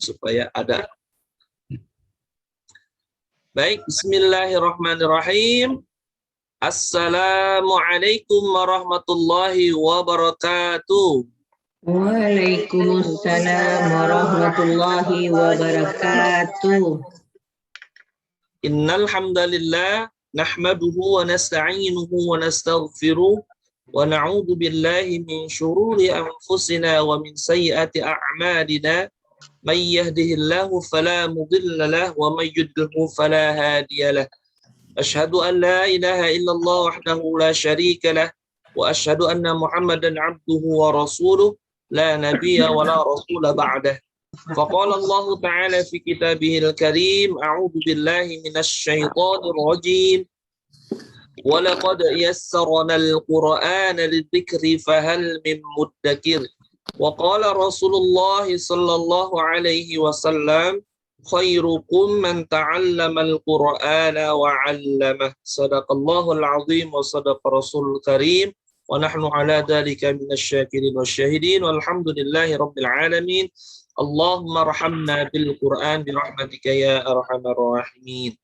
supaya ada. Baik, bismillahirrahmanirrahim. Assalamualaikum warahmatullahi wabarakatuh. Waalaikumsalam warahmatullahi wabarakatuh. Innal hamdalillah nahmaduhu wa nasta'inuhu wa nastaghfiruh wa na'udzu billahi min shururi anfusina wa min sayyiati a'malina. May yahdihillahu fala mudilla lahu wa may yudlilhu fala hadiya lahu. Asyhadu an la ilaha illallah wahdahu la syarika lah wa asyhadu anna Muhammadan abduhu wa rasuluh la nabiyya wa la rasula ba'dah. Faqala Allah Ta'ala fi kitabihil karim, a'udzu billahi minasy syaithanir rajim. Wa laqad yassarnal Qur'ana lidzikri fahal min muddakir. Wa qala Rasulullah sallallahu alaihi wasallam, khairukum man ta'allamal Qur'ana wa 'allamah. Shadaqallahul 'azim wa shadaqa Rasulul karim. Wa nahnu ala dzalika minasy-syakirin wasyahidin walhamdulillahi rabbil alamin. Allahumma rahamna bil Qur'an bi rahmatika ya arhamar rahimin.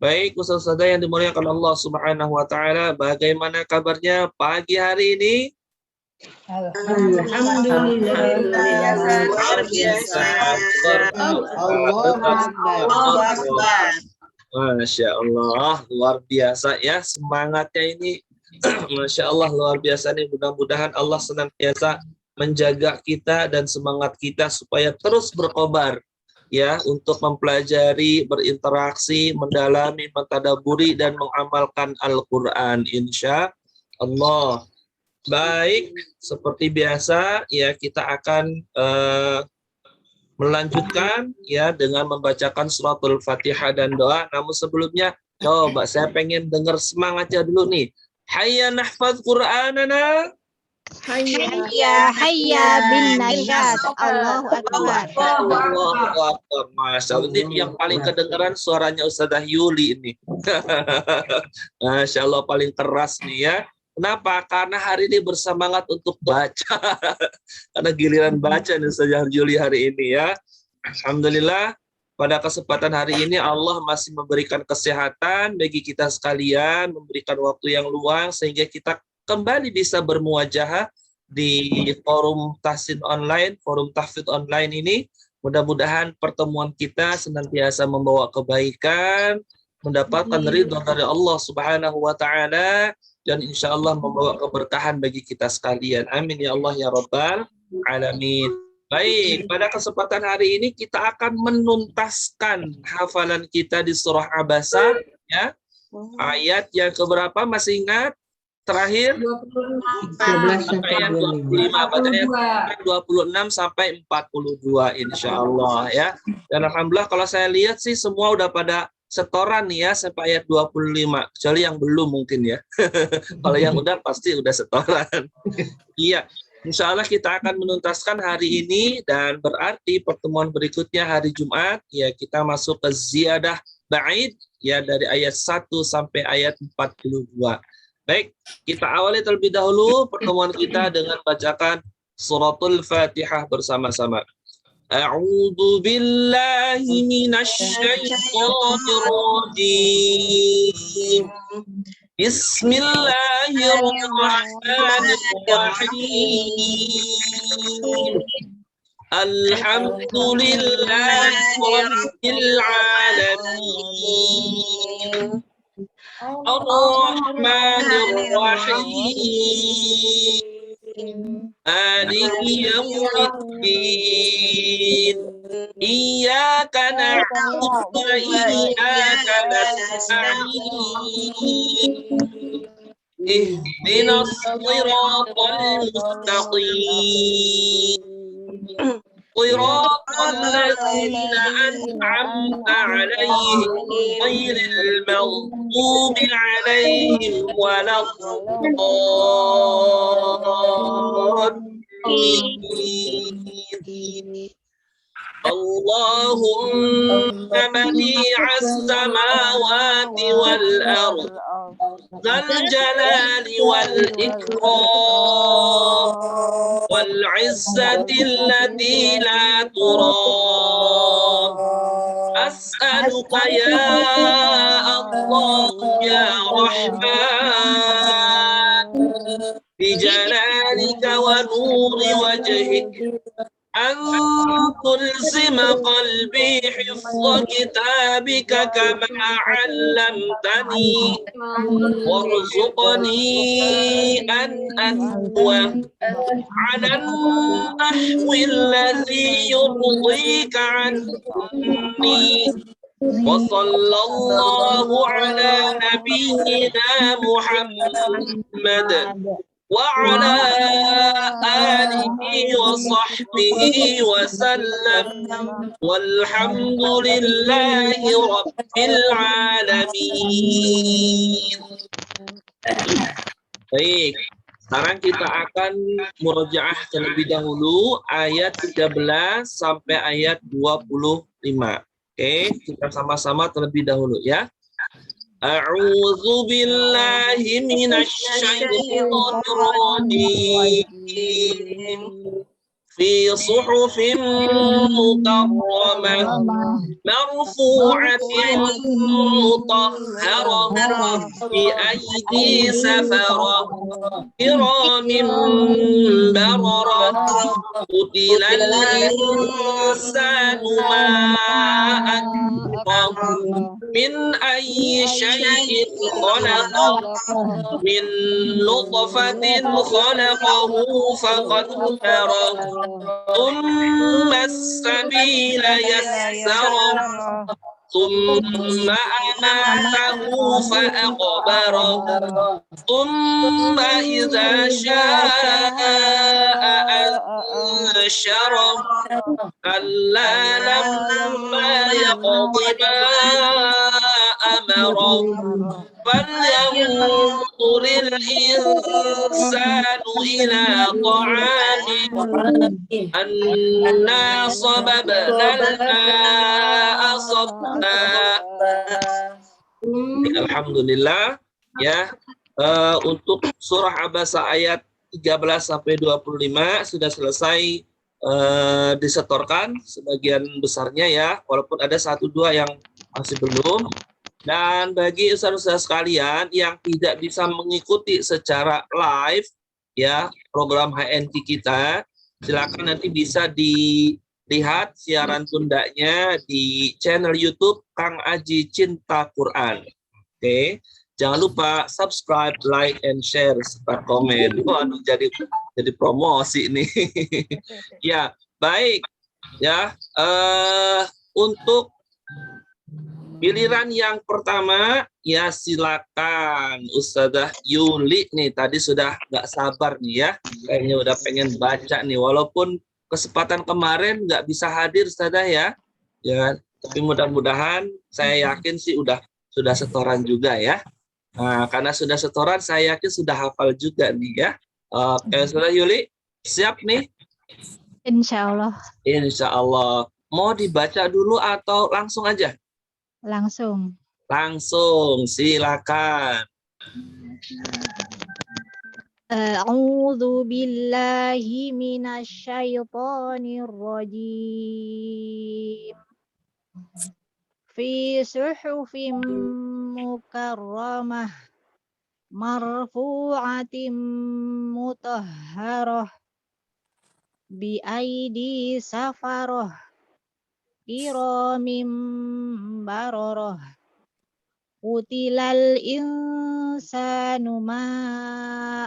Baik, ustaz-ustazah yang dimuliakan Allah Subhanahu wa taala, bagaimana kabarnya pagi hari ini? Alhamdulillah. Luar biasa. Masya Allah, luar biasa ya semangatnya ini. Masya Allah, luar biasa nih. Mudah-mudahan Allah senantiasa menjaga kita dan semangat kita supaya terus berkobar ya untuk mempelajari, berinteraksi, mendalami, mentadaburi dan mengamalkan Al-Qur'an insya Allah. Baik, seperti biasa ya kita akan melanjutkan ya dengan membacakan suratul Fatihah dan doa. Namun sebelumnya coba saya pengen dengar semangatnya dulu nih. Hayya nahfaz Qur'anana. Hayya bin najat. Allahu akbar. Allahu akbar. Masya Allah, ini yang paling kedengaran suaranya Ustazah Yuli ini. Masya Allah, paling keras nih ya. Kenapa? Karena hari ini bersemangat untuk baca. Karena giliran baca nih Ustazah Yuli hari ini ya. Alhamdulillah, pada kesempatan hari ini Allah masih memberikan kesehatan bagi kita sekalian, memberikan waktu yang luang sehingga kita kembali bisa bermuajahah di forum tahsin online, forum tahfidz online ini. Mudah-mudahan pertemuan kita senantiasa membawa kebaikan, mendapatkan ridha dari Allah Subhanahu wa taala dan insya Allah membawa keberkahan bagi kita sekalian. Amin ya Allah ya Rabbal alamin. Baik, pada kesempatan hari ini kita akan menuntaskan hafalan kita di surah Abasa ya. Ayat yang keberapa masih ingat? Terakhir 26 sampai 42 insya Allah ya. Dan alhamdulillah kalau saya lihat sih semua udah pada setoran nih ya sampai ayat 25, kecuali yang belum mungkin ya. Kalau yang udah pasti udah setoran. Iya, insya Allah kita akan menuntaskan hari ini dan berarti pertemuan berikutnya hari Jumat ya kita masuk ke ziyadah ba'id ya dari ayat 1 sampai ayat 42. Baik, kita awali terlebih dahulu pertemuan kita dengan bacakan suratul Fatihah bersama-sama. A'udzu billahi minasy syaithanir rajim. Bismillahirrahmanirrahim. Alhamdulillahi rabbil alamin. Ar-Rahmanir Rahim. Maliki yaumiddin. Iyyaka na'budu wa iyyaka nasta'in. Ihdinas shiratal mustaqim. صراط الذين أنعمت عليهم غير المغضوب عليهم ولا الضالين. اللهم بديع السماوات والأرض ذا الجلال والإكرام والعزة التي لا ترام As'aluka ya Allah ya Rahman bijalalika wa nuri wajhik an tulzima qalbi hifdha kitabika kama 'allamtani warzuqni an atwa 'ala an-nahwi alladhi yurdika 'anni wa sallallahu 'ala nabiyyina Muhammad وعلى آله وصحبه وسلم والحمد لله رب العالمين. Baik, sekarang kita akan murojaah terlebih dahulu ayat 13 sampai ayat 25. Oke, kita sama-sama terlebih dahulu ya. A'udzu billahi minasy syaithanir rajim. Fi suhufin mukarramah marfu'atin mutahharah bi aidi safarah kiramin bararah qutilal insanu ma akfarahu min ayyi syai'in khalaqah min nutfatin khalaqahu faqaddarahu thumma as-sabila yassarahu thumma amatahu fa'aqbarahu thumma idza syaa'a ansharahu kalla lamma yaqdi ma amarahu falyanzuril insanu ila ta'amih anna sababna al-ma'a sabba. Alhamdulillah ya, untuk surah Abasa ayat 13 sampai 25 sudah selesai disetorkan sebagian besarnya ya, walaupun ada 1-2 yang masih belum. Dan bagi ustaz-ustaz sekalian yang tidak bisa mengikuti secara live ya program HNT kita, silakan nanti bisa dilihat siaran tundanya di channel YouTube Kang Aji Cinta Quran. Oke, jangan lupa subscribe, like, and share serta komen. Waduh, jadi promosi nih. Ya, baik ya. Untuk giliran yang pertama, ya silakan Ustazah Yuli nih, tadi sudah nggak sabar nih ya, kayaknya udah pengen baca nih, walaupun kesempatan kemarin nggak bisa hadir Ustazah ya, tapi mudah-mudahan saya yakin sih sudah setoran juga ya. Nah, karena sudah setoran, saya yakin sudah hafal juga nih ya. Oke, Ustazah Yuli, siap nih? Insya Allah. Insya Allah. Mau dibaca dulu atau langsung aja? Langsung. Langsung, silakan. A'udzu billahi minasy syaithanir rajim. Fi suhufin mukarramah marfu'atin mutahharah bi aidi safarah kiramin bararah qutilal insanu ma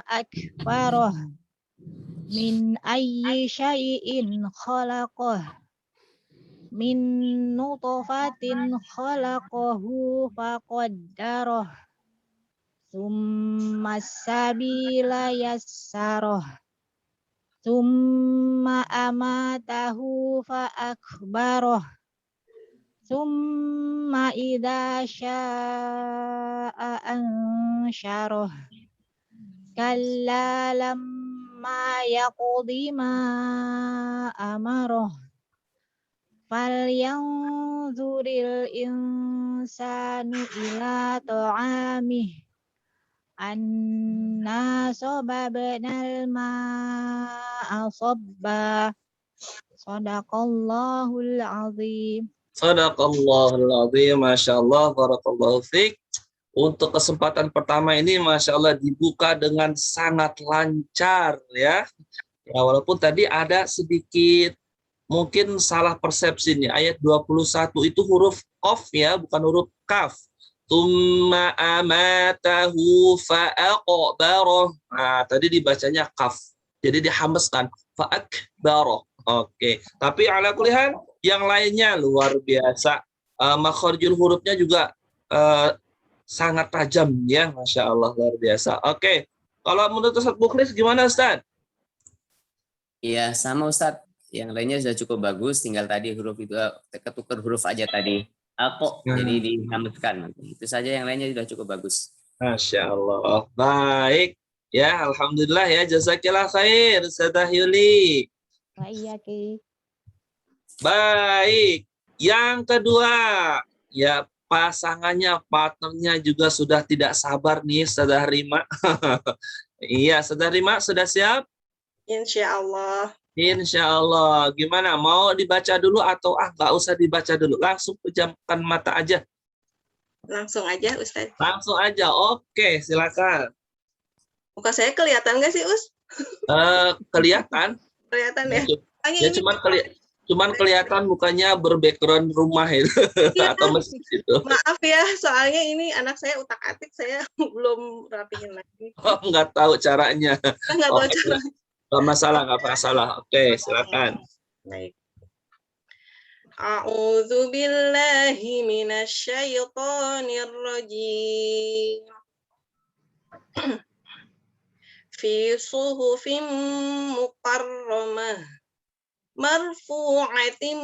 akfarah min ayyi syai'in khalaqah min nutfatin khalaqahu faqaddarah summa sabila yassarah summa amatahu fa akbarah summa idza syaa'a ansyarah kalla lamma yaqdi ma amarah falyanzuril insanu ila ta'amih anna sababnal ma'a sabba Sadaqallahul azim. Sadaqallahul azim. Masya Allah, barakallahu fiik. Untuk kesempatan pertama ini, Masya Allah, dibuka dengan sangat lancar ya. Ya, walaupun tadi ada sedikit mungkin salah persepsi nih. Ayat 21 itu huruf qaf ya, bukan huruf kaf. Tsumma amatahu fa'aqbara. Nah, tadi dibacanya kaf. Jadi dihameskan fa'akbara. Oke. Tapi ala kulli hal yang lainnya luar biasa. Makharijul hurufnya juga sangat tajam ya, Masya Allah, luar biasa. Oke. Kalau menurut Ustaz Mukhlis gimana Ustaz? Iya, sama Ustadz. Yang lainnya sudah cukup bagus, tinggal tadi huruf itu ketukar huruf aja tadi. Ako, jadi dihameskan. Itu saja, yang lainnya sudah cukup bagus. Masya Allah. Baik. Ya, alhamdulillah ya. Jazakillah khair, Ustazah Yuli. Baik. Yang kedua, ya pasangannya, partnernya juga sudah tidak sabar nih, Ustazah Rima. Iya, Ustazah Rima sudah siap? Insya Allah. Insya Allah. Gimana? Mau dibaca dulu atau nggak usah dibaca dulu? Langsung pejamkan mata aja. Langsung aja, Ustaz. Langsung aja. Oke, silakan. Muka saya kelihatan nggak sih, Us? Kelihatan. Kelihatan ya? Ya cuman kelihatan mukanya berbackground rumah itu Ya, atau masjid itu. maaf ya, soalnya ini anak saya utak-atik, saya belum rapihin lagi. Oh, nggak tahu caranya. Nggak tahu Oke, cara. nggak masalah. Oke, silakan. Baik. A'udzu billahi minasyaitonir rajim. Fi suhufin mukarramah marfu'atin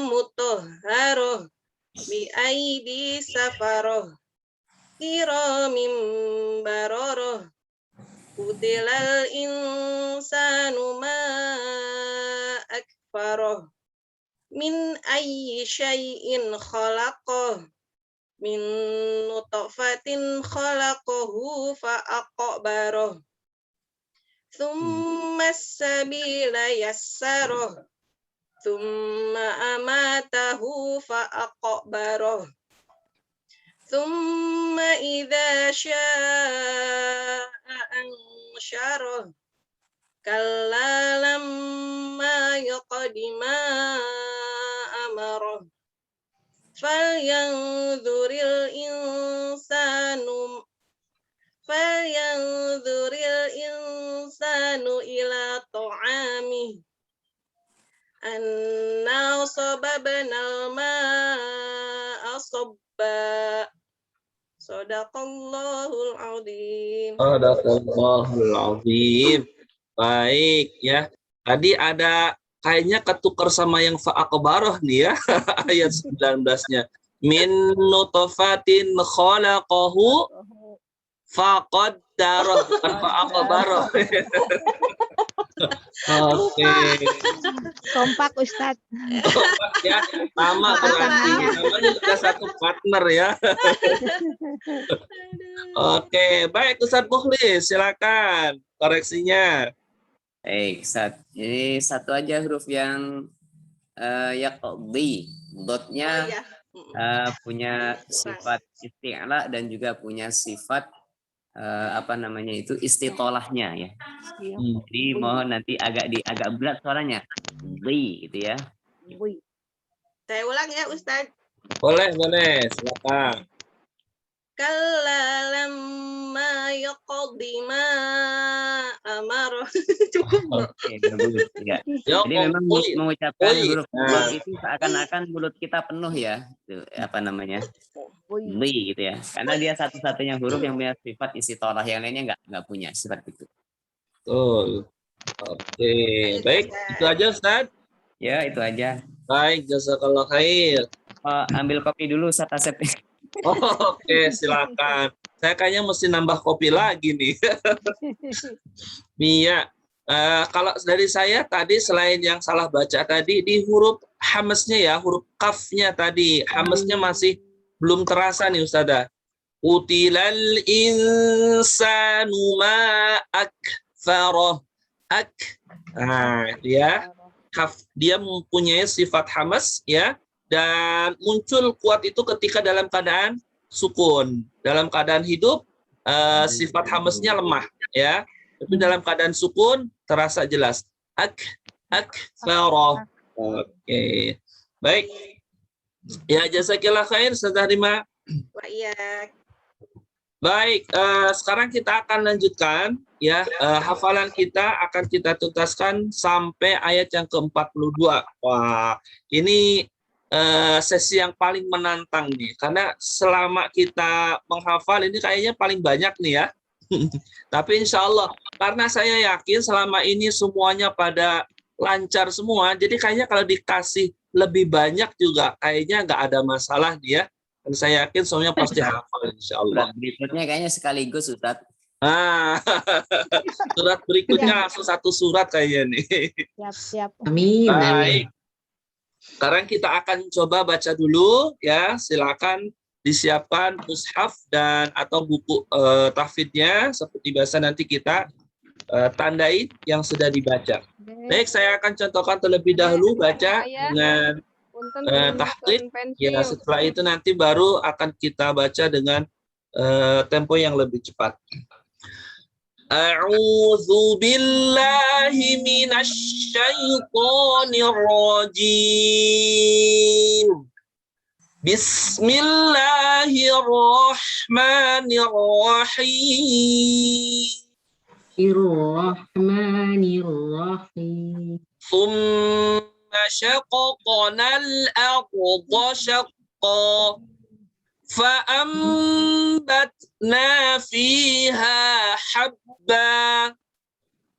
mutahharah bi aidi safarah kiramin bararah. Qutilal insanu ma akfarah min ayyi syai'in khalaqah min nutfatin khalaqahu fa'aqbarah thumma as-sabila yassarah thumma amatahu fa'aqbarah thumma idza syaa'a ansyarah kalla lamma yaqdima amarah falyanzuril insanu ila ta'amih anna sababnal ma'a sabba. Shadaqallahul azim. Shadaqallahul azim. Baik ya. Tadi ada kayaknya ketukar sama yang fa'aqbarah nih ya. Ayat 19-nya. Min nutfatin khalaqahu faqaddarah, bukan fa'aqbarah. Oke. Kompak Ustadz. Ya, sama berarti. Namanya sudah satu partner ya. Oke, baik Ustaz Mukhlis, silakan koreksinya. Baik, ini satu aja huruf yang yaqdi. Dotnya punya sifat isti'la dan juga punya sifat istitolahnya ya. Jadi mohon nanti agak berat suaranya. Li gitu ya. Saya ulang ya, Ustaz. Boleh, silakan. Kalla lamma yaqdi ma amara. Cukup. Oke, bagus ya. Jadi memang mengucapkan huruf itu seakan-akan mulut kita penuh ya. Itu Li gitu ya. Karena dia satu-satunya huruf yang punya sifat istitolah, yang lainnya nggak punya sifat itu. Betul. Oke, baik. Itu aja Ustaz. Ya, itu aja. Baik, jazakallah khair. Ambil kopi dulu Ustaz Asep. Oke, silakan. Saya kayaknya mesti nambah kopi lagi nih. Mia, kalau dari saya tadi selain yang salah baca tadi di huruf hamesnya ya, huruf kafnya tadi hamesnya masih belum terasa nih Ustazah. Utilal insanu ma akfarah. Nah, ya. Dia mempunyai sifat hamas ya, dan muncul kuat itu ketika dalam keadaan sukun. Dalam keadaan hidup sifat hamasnya lemah ya. Tapi dalam keadaan sukun terasa jelas. Akfara. Oke. Baik. Ya, jazakillah khair Ustazah Rima. Wa iya. Baik, sekarang kita akan lanjutkan ya, hafalan kita akan kita tuntaskan sampai ayat yang ke-42. Wah, ini sesi yang paling menantang nih, karena selama kita menghafal ini kayaknya paling banyak nih ya. Tapi insya Allah, karena saya yakin selama ini semuanya pada lancar semua, jadi kayaknya kalau dikasih lebih banyak juga kayaknya nggak ada masalah nih ya. Dan saya yakin semuanya pasti hafal insya Allah. Surat berikutnya kayaknya sekaligus Ustaz. Surat berikutnya langsung satu surat kayaknya nih. Siap. Amin. Baik. Sekarang kita akan coba baca dulu ya. Silakan disiapkan mushaf dan atau buku tahfidnya seperti biasa nanti kita tandai yang sudah dibaca. Baik, saya akan contohkan terlebih dahulu baca dengan tahqiq. Ya, setelah itu nanti baru akan kita baca dengan tempo yang lebih cepat. A'udzu billahi minasy syaithanir rajim. Bismillahirrahmanirrahim. Bismillahirrahmanirrahim. شققنا الأرض شقا فأنبتنا فيها حبا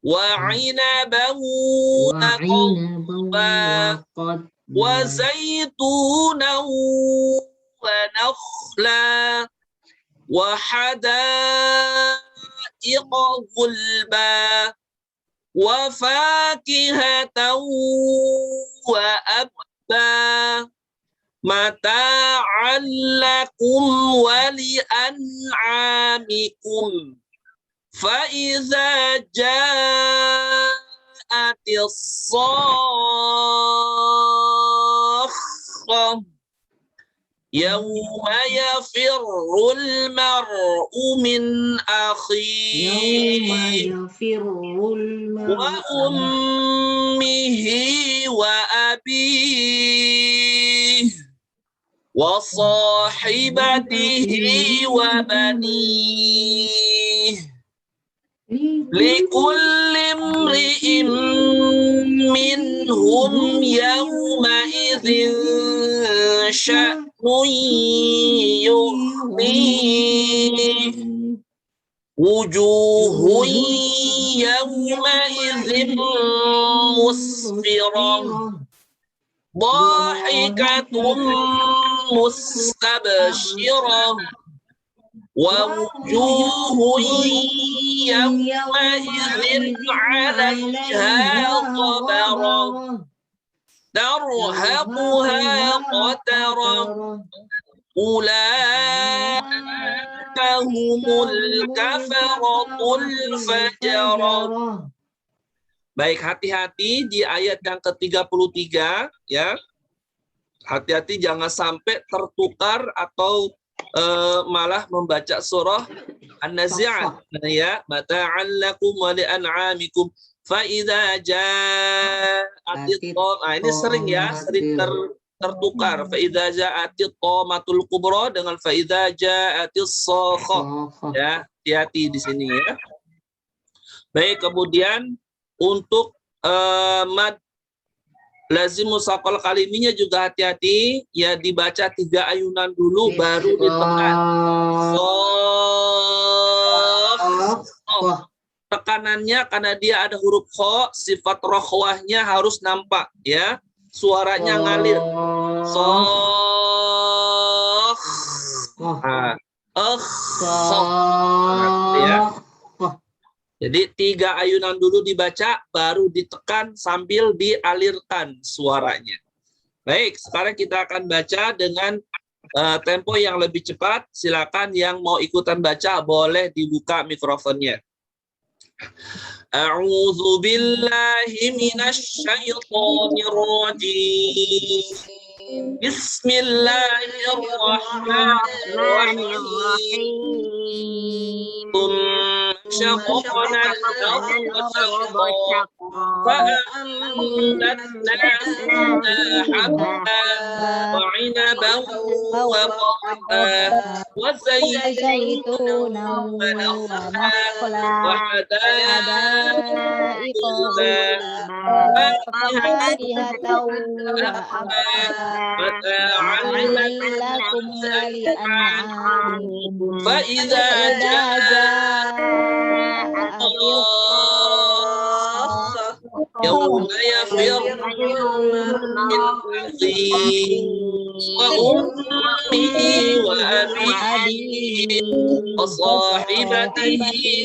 وعنبا وقضبا وزيتونا ونخلا وحدائق غلبا وفاكهة وأبا متاعا لكم ولأنعامكم فإذا جاءت الصاخة يوم يفر المرء من أخيه وأمه وأبيه وصاحبته وبنيه لكل امرئ منهم يومئذ شأن يغنيه وجوه يومئذ مسفرة ضاحكة مستبشرة ووجوه يومئذ عليها غبرة ترهقها قترة أولئك هم الكفرة الفجرة. Baik, hati-hati di ayat yang ke-33 ya. Hati-hati jangan sampai tertukar atau malah membaca surah An-Nazi'at ya, mata'an lakum wa li'an'amikum fa idza ja'atit ini sering ya, sering tertukar fa idza ja'atit tamatul kubra dengan fa idza ja'atis sakhah ya, hati-hati di sini ya. Baik, kemudian untuk mad lazim musaqal kaliminya juga hati-hati ya, dibaca 3 ayunan dulu baru ditekan. Tekanannya karena dia ada huruf kha, sifat rokhwahnya harus nampak ya, suaranya ngalir. Ya. Jadi 3 ayunan dulu dibaca, baru ditekan sambil dialirkan suaranya. Baik, sekarang kita akan baca dengan tempo yang lebih cepat. Silakan yang mau ikutan baca boleh dibuka mikrofonnya. A'udzu billahi minasy syaithanir rajim. Bismillahirrahmanirrahim. شققنا الأرض شقا فأنبتنا فيها حبا وعنبا وقضبا وزيتونا ونخلا وحدائق غلبا وفاكهة وأبا متاعا لكم ولأنعامكم فإذا جاء يوم يفر من أخيه وأمه وأبيه وصاحبته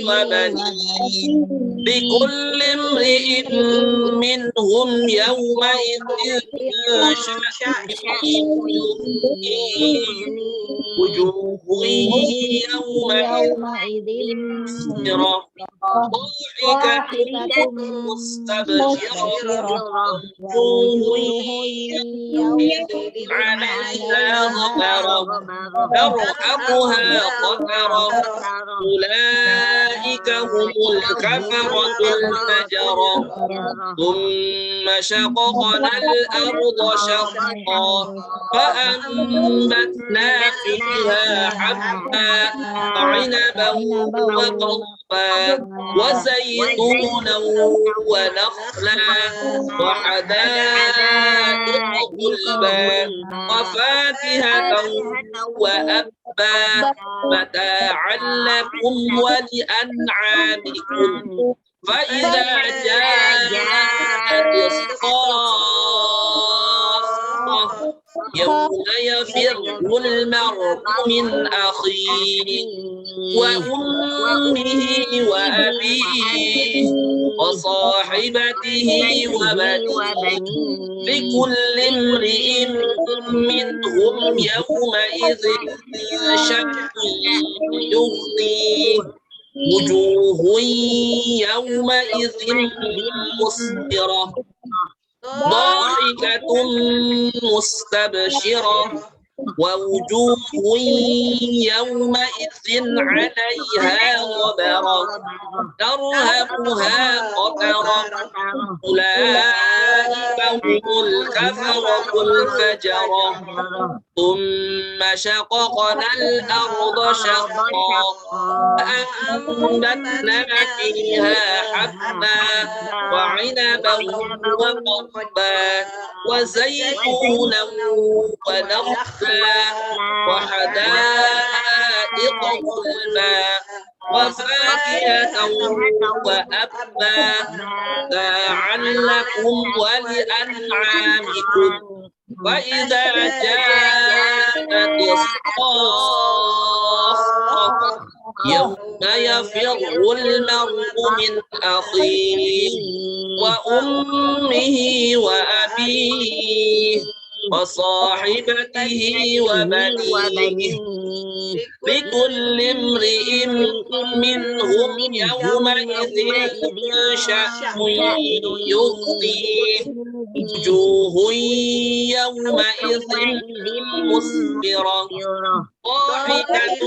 وبنيه لكل امرئ منهم يومئذ شأن يغنيه وجوه يومئذ مسفرة ضاحكة مستبشرة وجوه يومئذ عليها غبرة ترهقها قترة أولئك هم الكفرة الفجرة ثم شققنا الأرض شقا فأنبتنا فيها حبا وعنبا وقضبا وزيتونا ونخلا وحدائق غلبا وفاكهة وأبا متاعا لكم ولأنعامكم فإذا جاءت الصاخة يوم يفر المرء من أخيه وأمه وأبيه وصاحبته وبنيه لكل امرئ منهم يومئذ شأن يغنيه وجوه يومئذ مسفرة ضاحكة مستبشرة ووجوه يومئذ عليها غبرة ترهقها قترة أولئك هم الكفرة الفجرة ثم شققنا الأرض شقا فأنبتنا فيها حبا وعنبا وقضبا وزيتونا ونخلا وحدائق غلبا وفاكهة وأبا متاعا لكم ولأنعامكم وإذا جاءت الصاخة يوم يفر المرء من أخيه وأمه وأبيه وصاحبته وبنيه لكل امرئ منهم يومئذ شأن يغنيه وجوه يومئذ مسفرة ضاحكة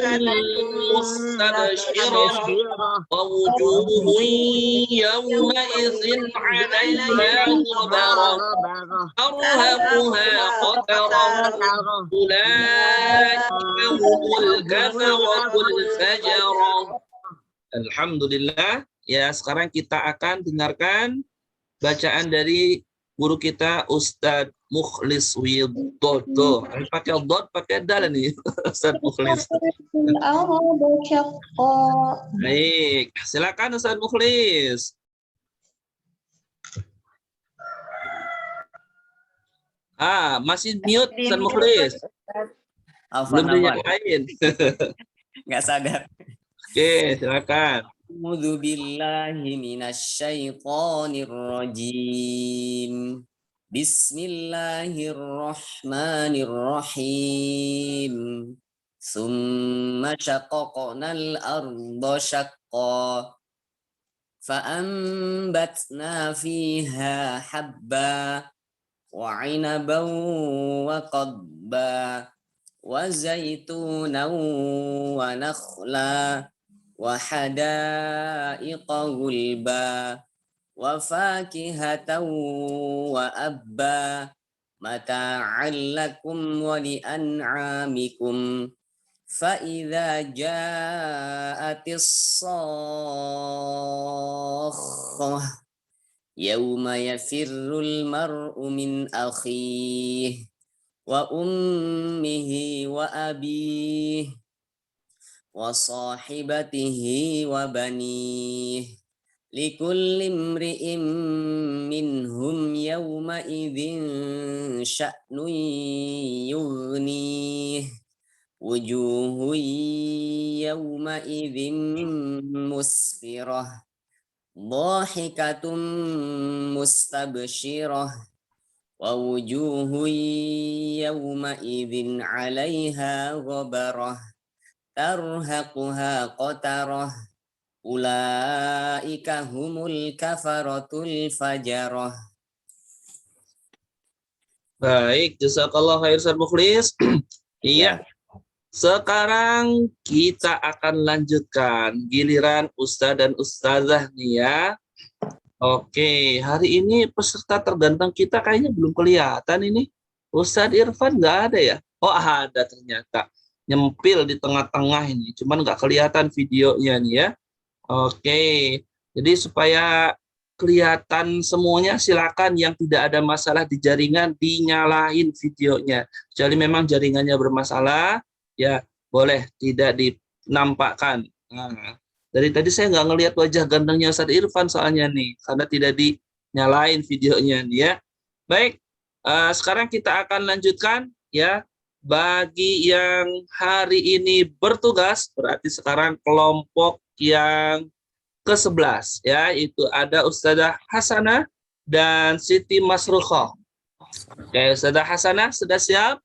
مستبشرة ووجوه يومئذ عليها غبرة ترهقها قترة أولئك هم الكفرة الفجرة. Alhamdulillah. Ya, sekarang kita akan dengarkan bacaan dari guru kita Ustadz Mukhlis Widodo. Pakai dot, pakai dal nih Ustadz Mukhlis. Baik, silakan Ustadz Mukhlis. Masih mute Ustadz Mukhlis. Belum dinyalain. Nggak sadar. Oke, silakan. A'udzu billahi minasy syaithanir rajim. Bismillahirrahmanirrahim. Summa syaqaqnal arda syaqqa فأنبتنا فيها حبا وعنبا وقضبا وزيتونا ونخلا وحدائق غلبا وفاكهة وأبا متاعا لكم ولأنعامكم فإذا جاءت الصاخة يوم يفر المرء من أخيه وأمه وأبيه وصاحبته وبنيه لكل امرئ منهم يومئذ شأن يغنيه وجوه يومئذ مسفرة ضاحكة مستبشرة ووجوه يومئذ عليها غبرة ترهقها قترة أولئك هم الكفرة الفجرة. Baik, jazakallah khair Ustaz Mukhlis. Iya, sekarang kita akan lanjutkan giliran Ustaz dan Ustazah nih ya. Oke, hari ini peserta terganteng kita kayaknya belum kelihatan ini. Ustadz Irfan nggak ada ya? Oh ada ternyata. Nyempil di tengah-tengah ini. Cuman nggak kelihatan videonya nih ya. Oke, jadi supaya kelihatan semuanya silakan yang tidak ada masalah di jaringan dinyalain videonya. Kecuali memang jaringannya bermasalah, ya boleh tidak dinampakkan. Nah, dari tadi saya nggak ngelihat wajah gantengnya Ustadz Irfan soalnya nih, karena tidak dinyalain videonya nih ya. Baik, sekarang kita akan lanjutkan ya. Bagi yang hari ini bertugas, berarti sekarang kelompok yang ke-11 ya, itu ada Ustazah Hasanah dan Siti Masrukhoh. Oke, Ustazah Hasanah sudah siap?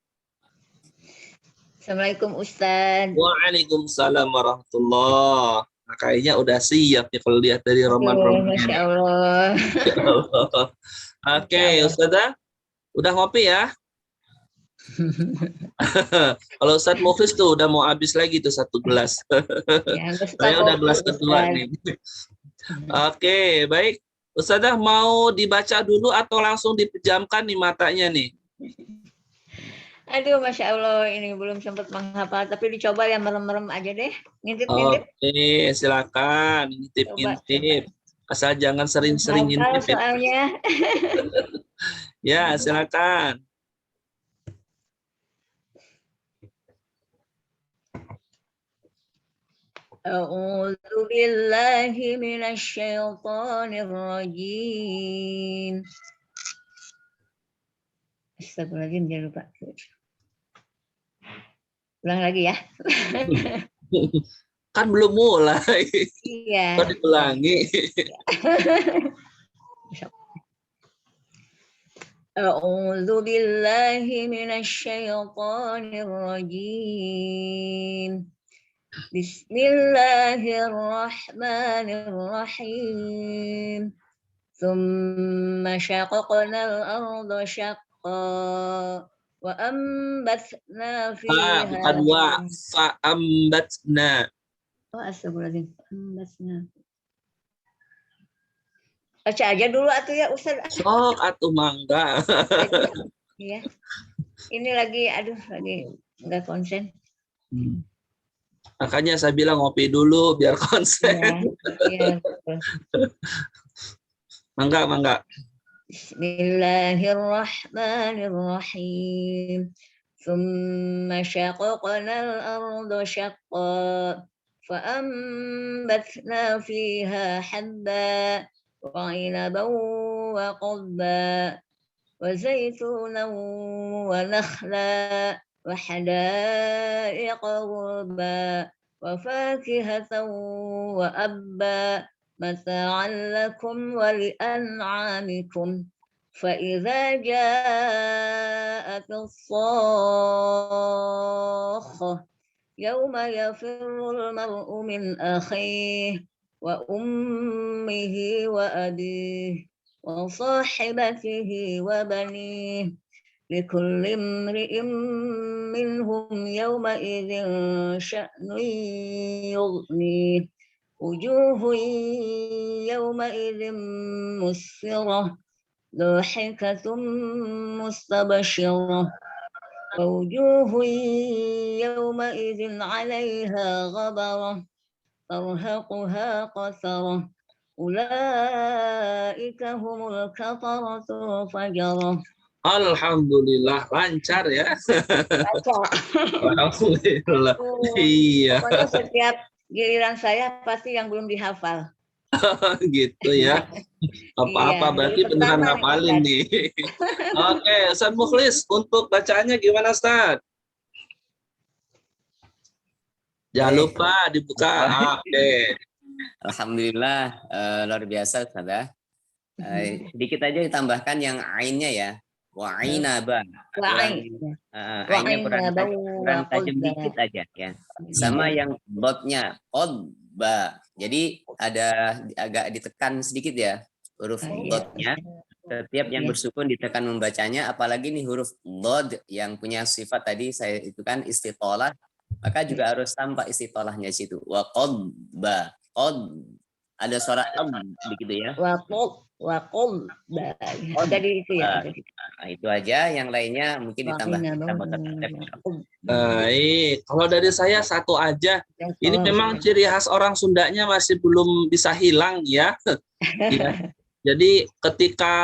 Assalamualaikum Ustaz. Waalaikumsalam warahmatullahi. Nah, kayaknya udah siap ya kalau lihat dari roman-roman. Masya Allah. Oke, Ustazah, udah ngopi ya? Kalau Ustadz Mukhlis tuh udah mau habis lagi tuh 1 gelas. Ya, Saya udah gelas kedua nih. Oke, baik. Ustazah mau dibaca dulu atau langsung dipejamkan nih matanya nih? Aduh, Masya Allah, ini belum sempat menghafal, tapi dicoba ya merem-merem aja deh. Ngintip-ngintip. Oke, silakan. Ngintip-ngintip. Asal jangan sering-sering ngintip. Soalnya. Ya, silakan. A'udzu billahi minasy syaithanir rajim. Astagfirullahaladzim, jangan lupa. Ulang lagi ya. Kan belum mulai. Iya. Kok diulangi? A'udzu billahi minasy syaithanir rajim. Bismillahirrahmanirrahim. Tsumma syaqaqnal arda syaqqa wa ambatna fiha. Bukan wa, fa ambatna. Oh, astagfirullahaladzim. Ambatna. Baca aja dulu atuh ya Ustaz. Sok atuh mangga. Iya. Ini lagi enggak konsen. Makanya saya bilang ngopi dulu biar konsen. Iya. Mangga. Bismillahirrahmanirrahim. Tsumma syaqaqnal arda syaqqa fa ambatna fiha habba wa 'inaban wa qadba wa zaytunan wa nakhla wa hadaiqa ghulba wa fakihatan wa abba mata'an lakum wa li'an'amikum فإذا جاءت الصاخة يوم يفر المرء من أخيه وأمه وأبيه وصاحبته وبنيه لكل امرئ منهم يومئذ شأن يغنيه وجوه يومئذ مسفرة ضاحكة مستبشرة ووجوه يومئذ عليها غبرة ترهقها قترة أولئك هم الكفرة الفجرة. Alhamdulillah lancar ya. Baca. Alhamdulillah. Iya, Pokoknya setiap giliran saya pasti yang belum dihafal. gitu ya. Apa-apa Iya, berarti dari beneran pertama nih, ngapalin Ustaz. nih. Oke, Ustaz Mukhlis, untuk bacaannya gimana, Ustaz? Jangan Baik. lupa dibuka. Oke. Alhamdulillah luar biasa Ustaz. Sedikit aja ditambahkan yang ainnya ya. Wa ainaba. Wa'in. Ainnya kurang tajam dikit aja ya. Sama yang dotnya qadba. Jadi ada agak ditekan sedikit ya huruf dotnya. Setiap yang bersukun ditekan membacanya, apalagi nih huruf dod yang punya sifat tadi saya itu kan istitolah, maka juga harus tampak istitolahnya situ. Wa qadba. Qad ada suara begitu ya. Waqul tadi itu ya. Nah, itu aja, yang lainnya mungkin ditambah. Baik, kalau dari saya satu aja. Ini memang ciri khas orang Sundanya masih belum bisa hilang ya. Ya. Jadi ketika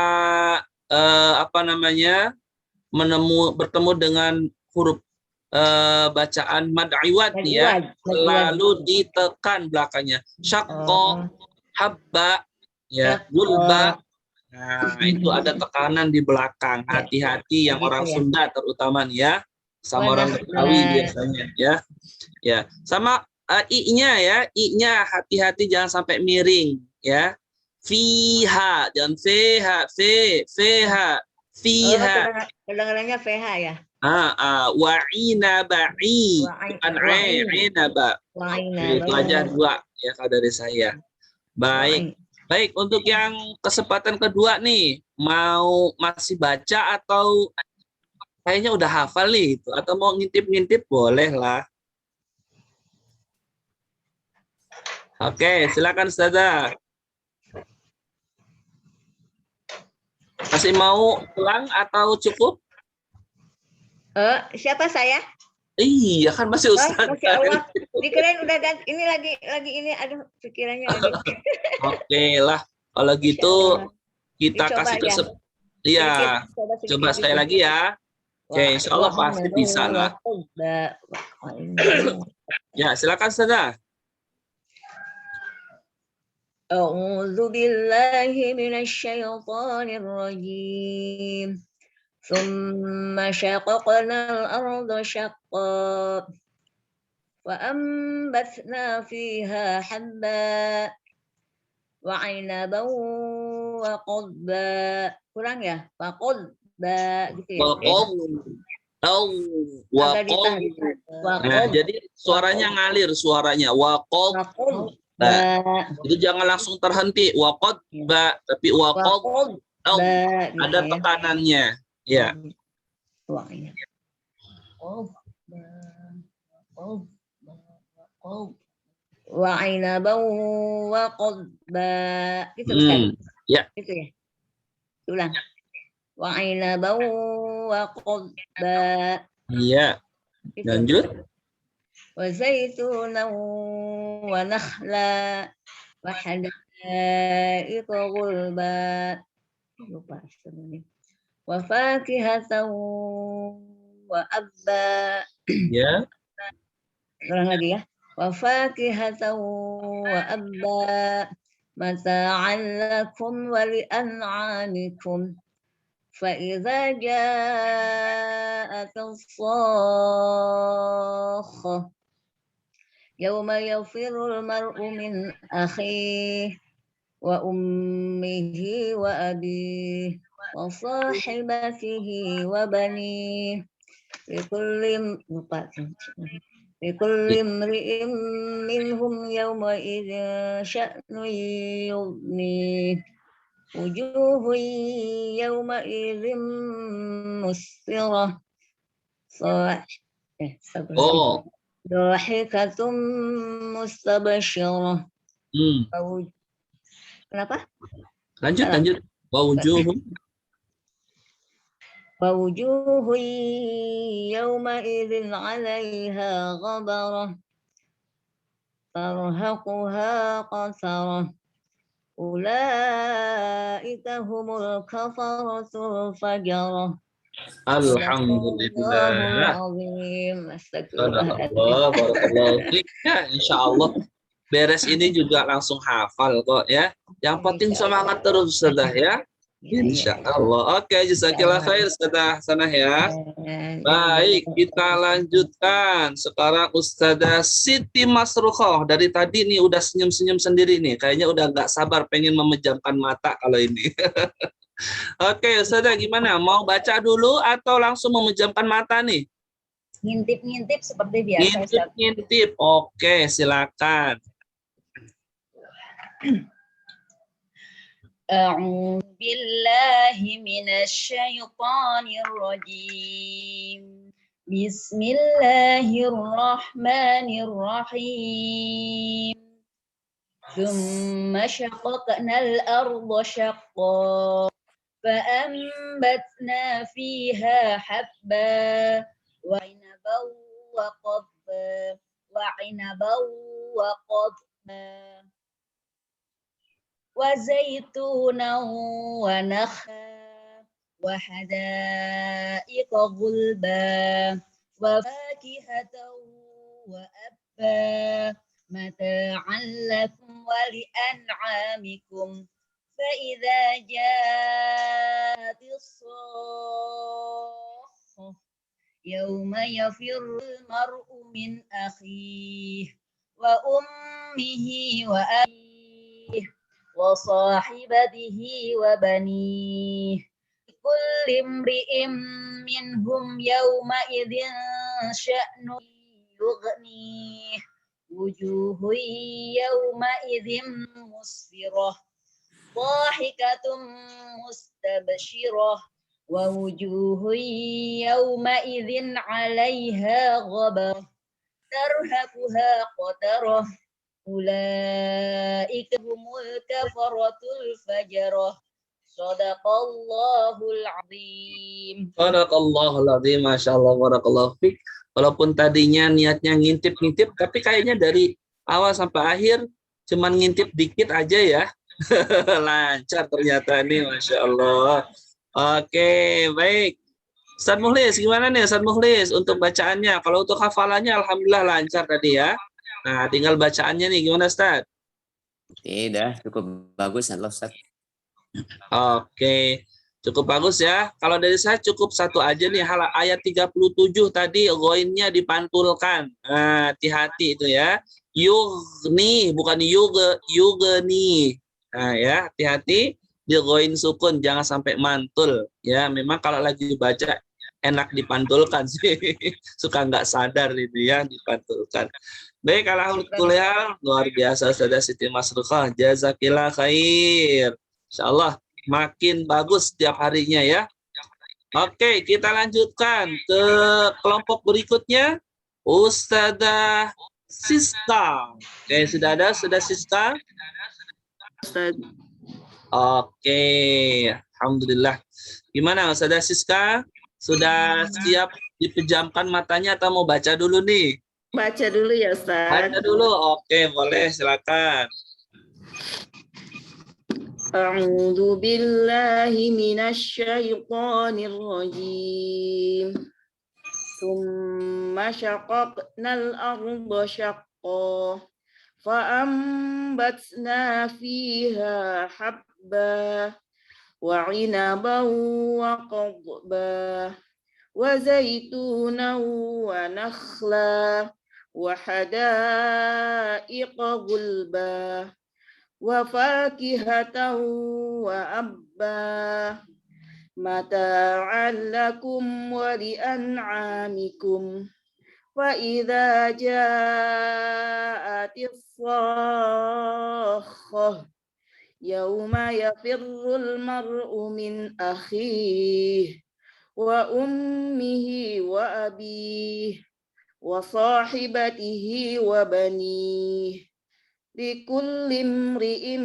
bertemu dengan huruf bacaan mad iwad ya, lalu ditekan belakangnya. Syaqqa, habba, ya, gulba. Nah, itu ada tekanan di belakang. Hati-hati yang orang Sunda terutama nih ya, sama orang Betawi biasanya ya. Ya, sama i-nya ya, i-nya hati-hati jangan sampai miring ya. Fiha, jangan feha, feha, fiha. Kedengarannya FH ya. Wa'ina ba'i, bukan inaba. Itu aja dua ya kalau dari saya. Baik. Baik, untuk yang kesempatan kedua nih, masih baca atau kayaknya udah hafal nih itu, atau mau ngintip-ngintip boleh lah. Oke, silakan Ustazah. Masih mau ulang atau cukup? Siapa saya? Iya kan masih Ustaz. Masya Allah. Dikirain udah ganti. Ini lagi ini aduh pikirannya lagi. Oke lah. Kalau gitu kita kasih kesempatan. Iya. Coba sekali lagi ya. Oke, insya Allah pasti bisa lah. Ya, silakan Ustazah. A'udzu billahi minasy syaithanir rajim. ثم شققنا الأرض شقا وأنبتنا فيها حبا وعنبا وقضبا. Kurang ya? Waqadba gitu ya. Nah, jadi suaranya ngalir suaranya. Waqadba. Itu jangan langsung terhenti. Waqadba, tapi waqadba ada tekanannya. Ya. Wa'inaba wa qadba. Gitu Ustaz. Ya. Gitu ya. Ulang. Wa'inaba wa qadba. Iya. Lanjut. Wa zaitunan wa nakhla wa hadaiqa ghulba. Lupa sebenarnya. Wa fakihatan wa abba. Ya. Ulang lagi ya. Wa fakihatan wa abba mata'an lakum wa li'an'amikum. Fa idza ja'at as-sakhah yawma yafirul mar'u min akhihi wa ummihi wa abihi wa sahibatihi wa banihi لكل امرئ منهم يومئذ شأن يغنيه وجوه يومئذ مسفرة Oh, ضاحكة مستبشرة Kenapa? lanjut, Salah. lanjut. Wawujuhum. ووجوه يومئذ عليها غبرة ترهقها قترة أولئك هم الكفرة الفجرة صدق الله Alhamdulillah. العظيم Sadaqallah, barakallahu fiik. Ya, insya Allah beres ini juga langsung hafal kok ya. Yang penting semangat terus Ustazah ya. Insya Allah. Oke, jazakillah khair Ustazah Sanah ya. Baik, kita lanjutkan. Sekarang Ustazah Siti Masrukhoh. Dari tadi nih udah senyum-senyum sendiri nih. Kayaknya udah nggak sabar pengen memejamkan mata kalau ini. Oke, Ustazah gimana? Mau baca dulu atau langsung memejamkan mata nih? Ngintip-ngintip seperti biasa. Ngintip-ngintip. Oke, silakan. أعوذ بالله من الشيطان الرجيم بسم الله الرحمن الرحيم ثم شققنا الأرض شقا فأنبتنا فيها حبا وعنبا وقضبا وزيتونا ونخلا وحدائق غلبا وفاكهة وأبا متاعا لكم ولأنعامكم فإذا جاءت الصاخة يوم يفر المرء من أخيه وأمه وأبيه وصاحبته وبنيه كل امرئ منهم يومئذ شأن يغنيه وجوه يومئذ مسفرة ضاحكة مستبشرة ووجوه يومئذ عليها غبرة ترهقها قترة أولئك هم الكفرة الفجرة صدق الله العظيم. Sadaqallahul azim. Masya Allah, barakallahu fiik. Walaupun tadinya niatnya ngintip-ngintip, tapi kayaknya dari awal sampai akhir cuman ngintip dikit aja ya. Lancar ternyata nih, Masya Allah. Oke, baik. Ustaz Mukhlis, gimana nih Ustaz Mukhlis untuk bacaannya? Kalau untuk hafalannya Alhamdulillah lancar tadi ya. Nah, tinggal bacaannya nih, gimana Ustaz? Tidak, cukup bagus Allah Ustaz. Oke, cukup bagus ya. Kalau dari saya cukup satu aja nih, ayat 37 tadi ghoinnya dipantulkan. Nah, hati-hati itu ya. Yugni, bukan yugni. Nah ya, hati-hati di ghoin sukun, jangan sampai mantul. Ya, memang kalau lagi baca enak dipantulkan sih. Suka nggak sadar itu ya, dipantulkan. Baik, alhamdulillah, luar biasa Ustazah Siti Masrukhoh. Jazakillah khair. Insyaallah makin bagus setiap harinya ya. Oke, kita lanjutkan ke kelompok berikutnya. Ustazah Siska. Oke, sudah ada Ustazah Siska? Oke, alhamdulillah. Gimana Ustazah Siska? Sudah siap dipejamkan matanya atau mau baca dulu nih? Baca dulu ya Ustaz. Baca dulu. Oke, boleh, silakan. A'udzu billahi minasyaitonir rajim. Tsumma syaqaqnal arda syaqqa fa'ambatna fiha habba wa 'inaban wa qadba wa zaitunan wa nakhla wa hadaiqa gulba wa fakihatan wa abba mata'an lakum wa li'an'amikum. Fa idza ja'atis sakhah yauma yafirrul mar'u min akhihi wa ummihi wa abihi wa sahibatihi wa banihi likulli imri'in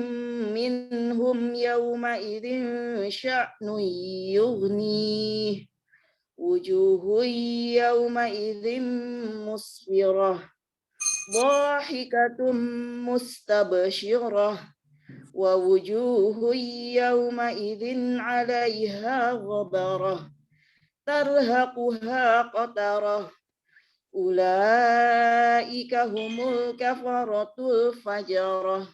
minhum yawma idzin sya'nun yughnihi wujuhun yawma idzin musfirah dhahikatum mustabshirah wa wujuhun yawma idzin 'alaiha ghabarah tarhaquha qatarah ulaika humul kafaratul fajarah.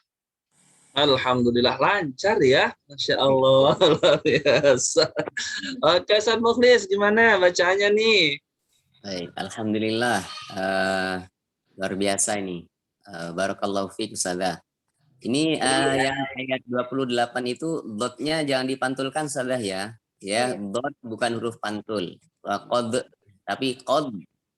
Alhamdulillah lancar ya, Masya Allah, luar biasa. Oke, Ustaz Mukhlis, gimana bacaannya nih? Baik, alhamdulillah. Luar biasa ini. Barakallahu fiik Ustazah. Ini yang ayat 28 itu dotnya jangan dipantulkan Ustazah ya. Ya, dot bukan huruf pantul. Qad, tapi qad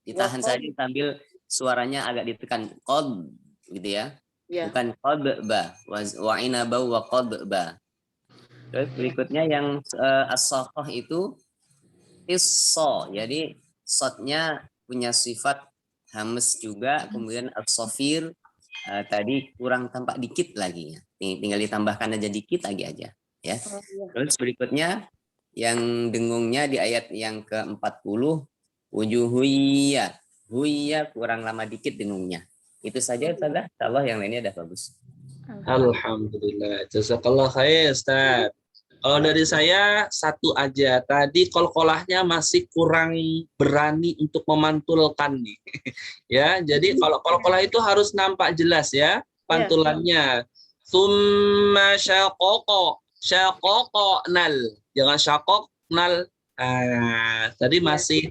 ditahan saja sambil suaranya agak ditekan. Qad gitu ya. Bukan qadba wa inaba wa qadba. Terus berikutnya yang as-sakhah itu isso. Jadi shotnya punya sifat hamas juga, kemudian as-safir tadi kurang tampak dikit lagi ya. Tinggal ditambahkan aja dikit lagi aja ya. Terus berikutnya yang dengungnya di ayat yang ke-40 wujuhuyya. Huyya kurang lama dikit dengungnya. Itu saja Ustazah. Insyaallah yang lainnya udah bagus. Alhamdulillah. Jazakallah khair, Ustaz. Kalau dari saya satu aja. Tadi qalqalahnya masih kurang berani untuk memantulkan nih. Ya, jadi kalau qalqalah itu harus nampak jelas ya pantulannya. Tsumma syaqaqa, syaqaqnal. Jangan syaqaqnal. Tadi masih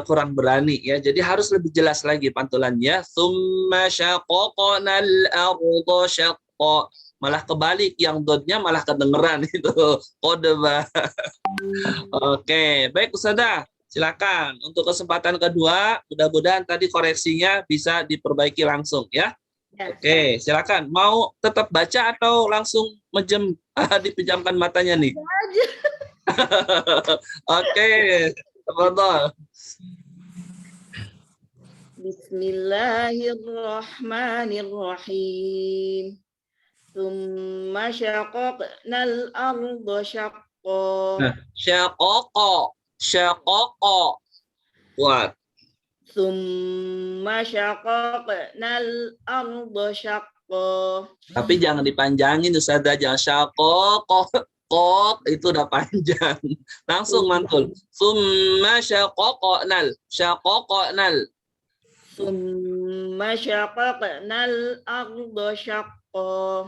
kurang berani ya. Jadi harus lebih jelas lagi pantulannya. Tsumma syaqaqnal arda syaqqa. Malah kebalik, yang dotnya malah kedengeran itu. Qadba. Oke, baik Ustazah. Silakan untuk kesempatan kedua, mudah-mudahan tadi koreksinya bisa diperbaiki langsung ya. Oke, silakan. Mau tetap baca atau langsung dipejamkan matanya nih? Oke, tafadhol. Bismillahirrahmanirrahim. Tsumma syaqaqnal arda syaqqa. Nah, syaqaqa. Buat. Tsumma syaqaqnal arda syaqqa. Tapi jangan dipanjangin Ustazah, jangan syaqaqa. Kok itu udah panjang. Langsung mantul. Tsumma syaqaqnal. Tsumma syaqaqnal arda syaqqa.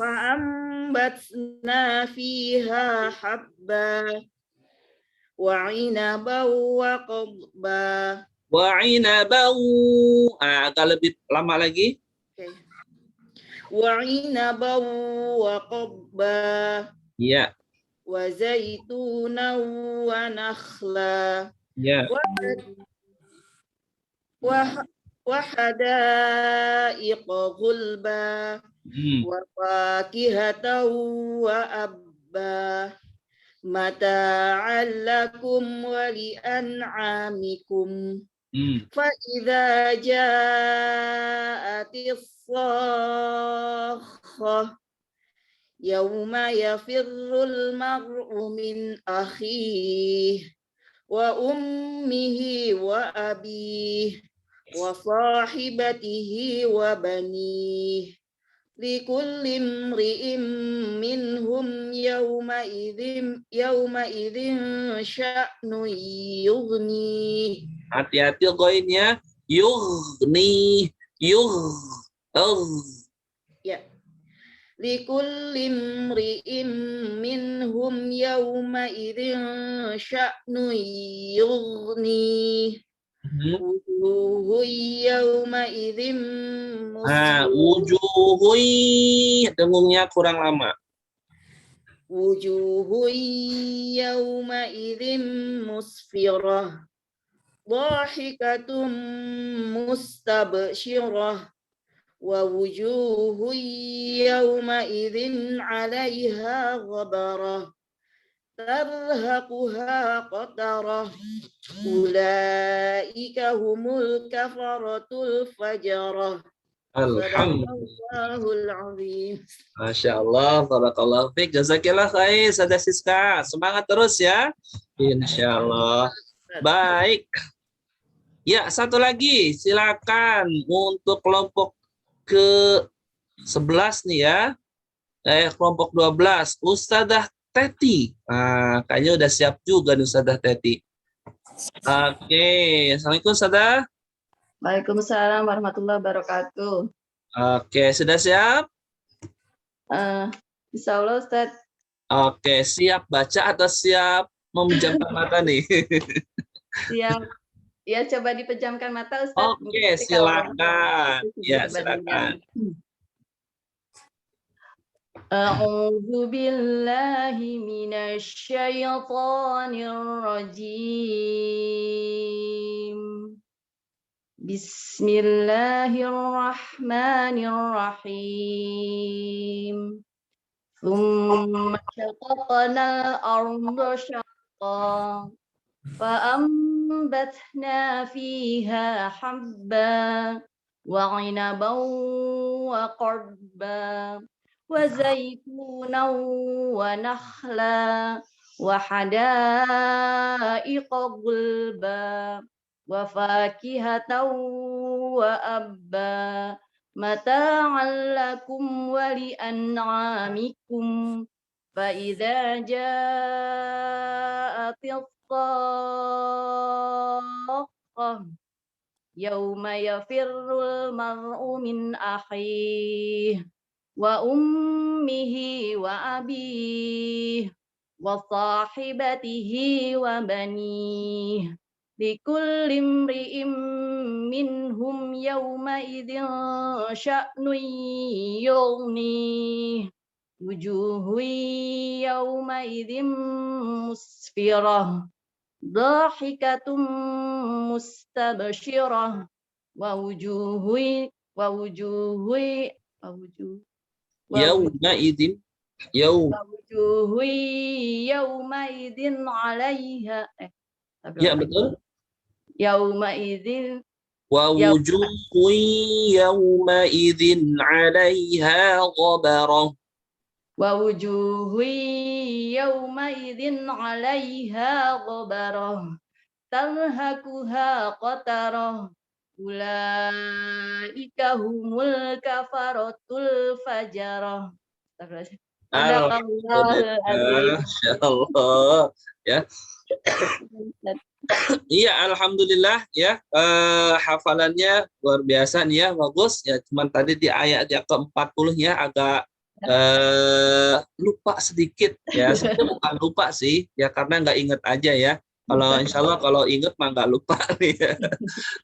Fa'ambatna fiha habba wa 'inaban wa qadba. Wa 'inaban. Agak lebih lama lagi. Wa 'inaban wa qadba. Iya. Wa zaitunan wa nakhla. Ya. Wa hadaiqa ghulba. Wa fakihatan wa abba mata'an lakum wa li'an'amikum. Fa idza ja'atis sakhah yauma yafirrul mar'u min akhihi wa ummihi wa abihi wa sahibatihi wa banihi likulli imri'in minhum yawma idzin sya'nun yughni. Hati-hati goinnya. Yughni. Ya. Likulli imri'in minhum yawma idzin sya'nun yughni. Wujuhun yawma idzin wujuhui dengungnya kurang lama. wujuhun yawma idzin musfirah dhahikatum mustabsyirah wa wujuhun yawma idzin 'alaiha ghabarah tarhaquha qatarah ulaika humul kafaratul fajarah. Alhamdulillah. Sadaqallahul azim. Masya Allah, barakallahu fiik, jazakillah khair, Sada Siska. Semangat terus ya. Insya Allah. Baik. Ya, satu lagi, silakan untuk kelompok ke-11 nih ya. Kelompok 12, Ustadzah Teti. Nah, kayaknya udah siap juga nih Ustadzah Teti. Oke, Assalamualaikum Ustadzah. Waalaikumsalam warahmatullahi wabarakatuh. Oke, sudah siap? Insya Allah Ustaz. Oke, siap baca atau siap memejamkan mata nih? Siap. Ya, coba dipejamkan mata Ustaz. Oke, silakan. Ya, silakan. A'udzu billahi minasy syaithanir rajim. Bismillahirrahmanirrahim. Tsumma syaqaqnal arda syaqqa fa'ambatna fiha habba wa 'inaban wa qarba wa zaitunan wa nakhla wa hadaiqa gulba wa fakihatan wa abba mata'an lakum wa li'an'amikum fa idza ja'atis saqqah yauma yafirrul mar'u min akhihi wa ummihi wa abihi wa sahibatihi wa banihi likulli imri'in minhum yawma idzin sya'nun yughni wujuhun yawma idzin musfirah dhahikatum mustabsyirah wa wujuhun Yauma idzin wujuhun yawma idzin 'alaiha Ya, betul. Yauma idzin Wa wujuhun yauma idzin 'alaiha ghabarah. wa wujuhun yawma idzin 'alaiha ghabarah tarhaquha qatarah ulaika humul kafaratul fajarah. Sadaqallahul azim. Masyaallah ya. Iya, alhamdulillah ya. Hafalannya luar biasa nih ya, bagus ya. Cuman tadi di ayat yang ke-40 ya agak lupa sedikit ya. Sebenarnya bukan lupa sih ya, karena nggak inget aja ya. Kalau insya Allah kalau inget mah nggak lupa nih ya.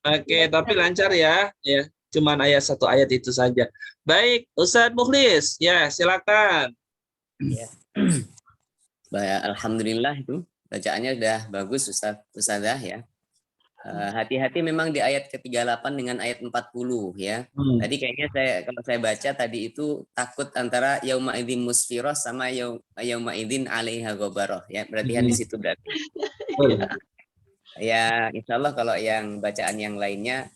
Oke, tapi lancar ya. Ya, cuman satu ayat itu saja. Baik, Ustadz Mukhlis, ya silakan. Ya. Baik, alhamdulillah itu bacaannya udah bagus Ustazah ya. Hati-hati memang di ayat ke-38 dengan ayat 40 ya. Tadi kayaknya kalau saya baca tadi itu takut antara yauma idzin musfirah sama yauma idzin 'alaiha ghabarah ya. Berarti di situ berarti. Ya, insyaallah kalau yang bacaan yang lainnya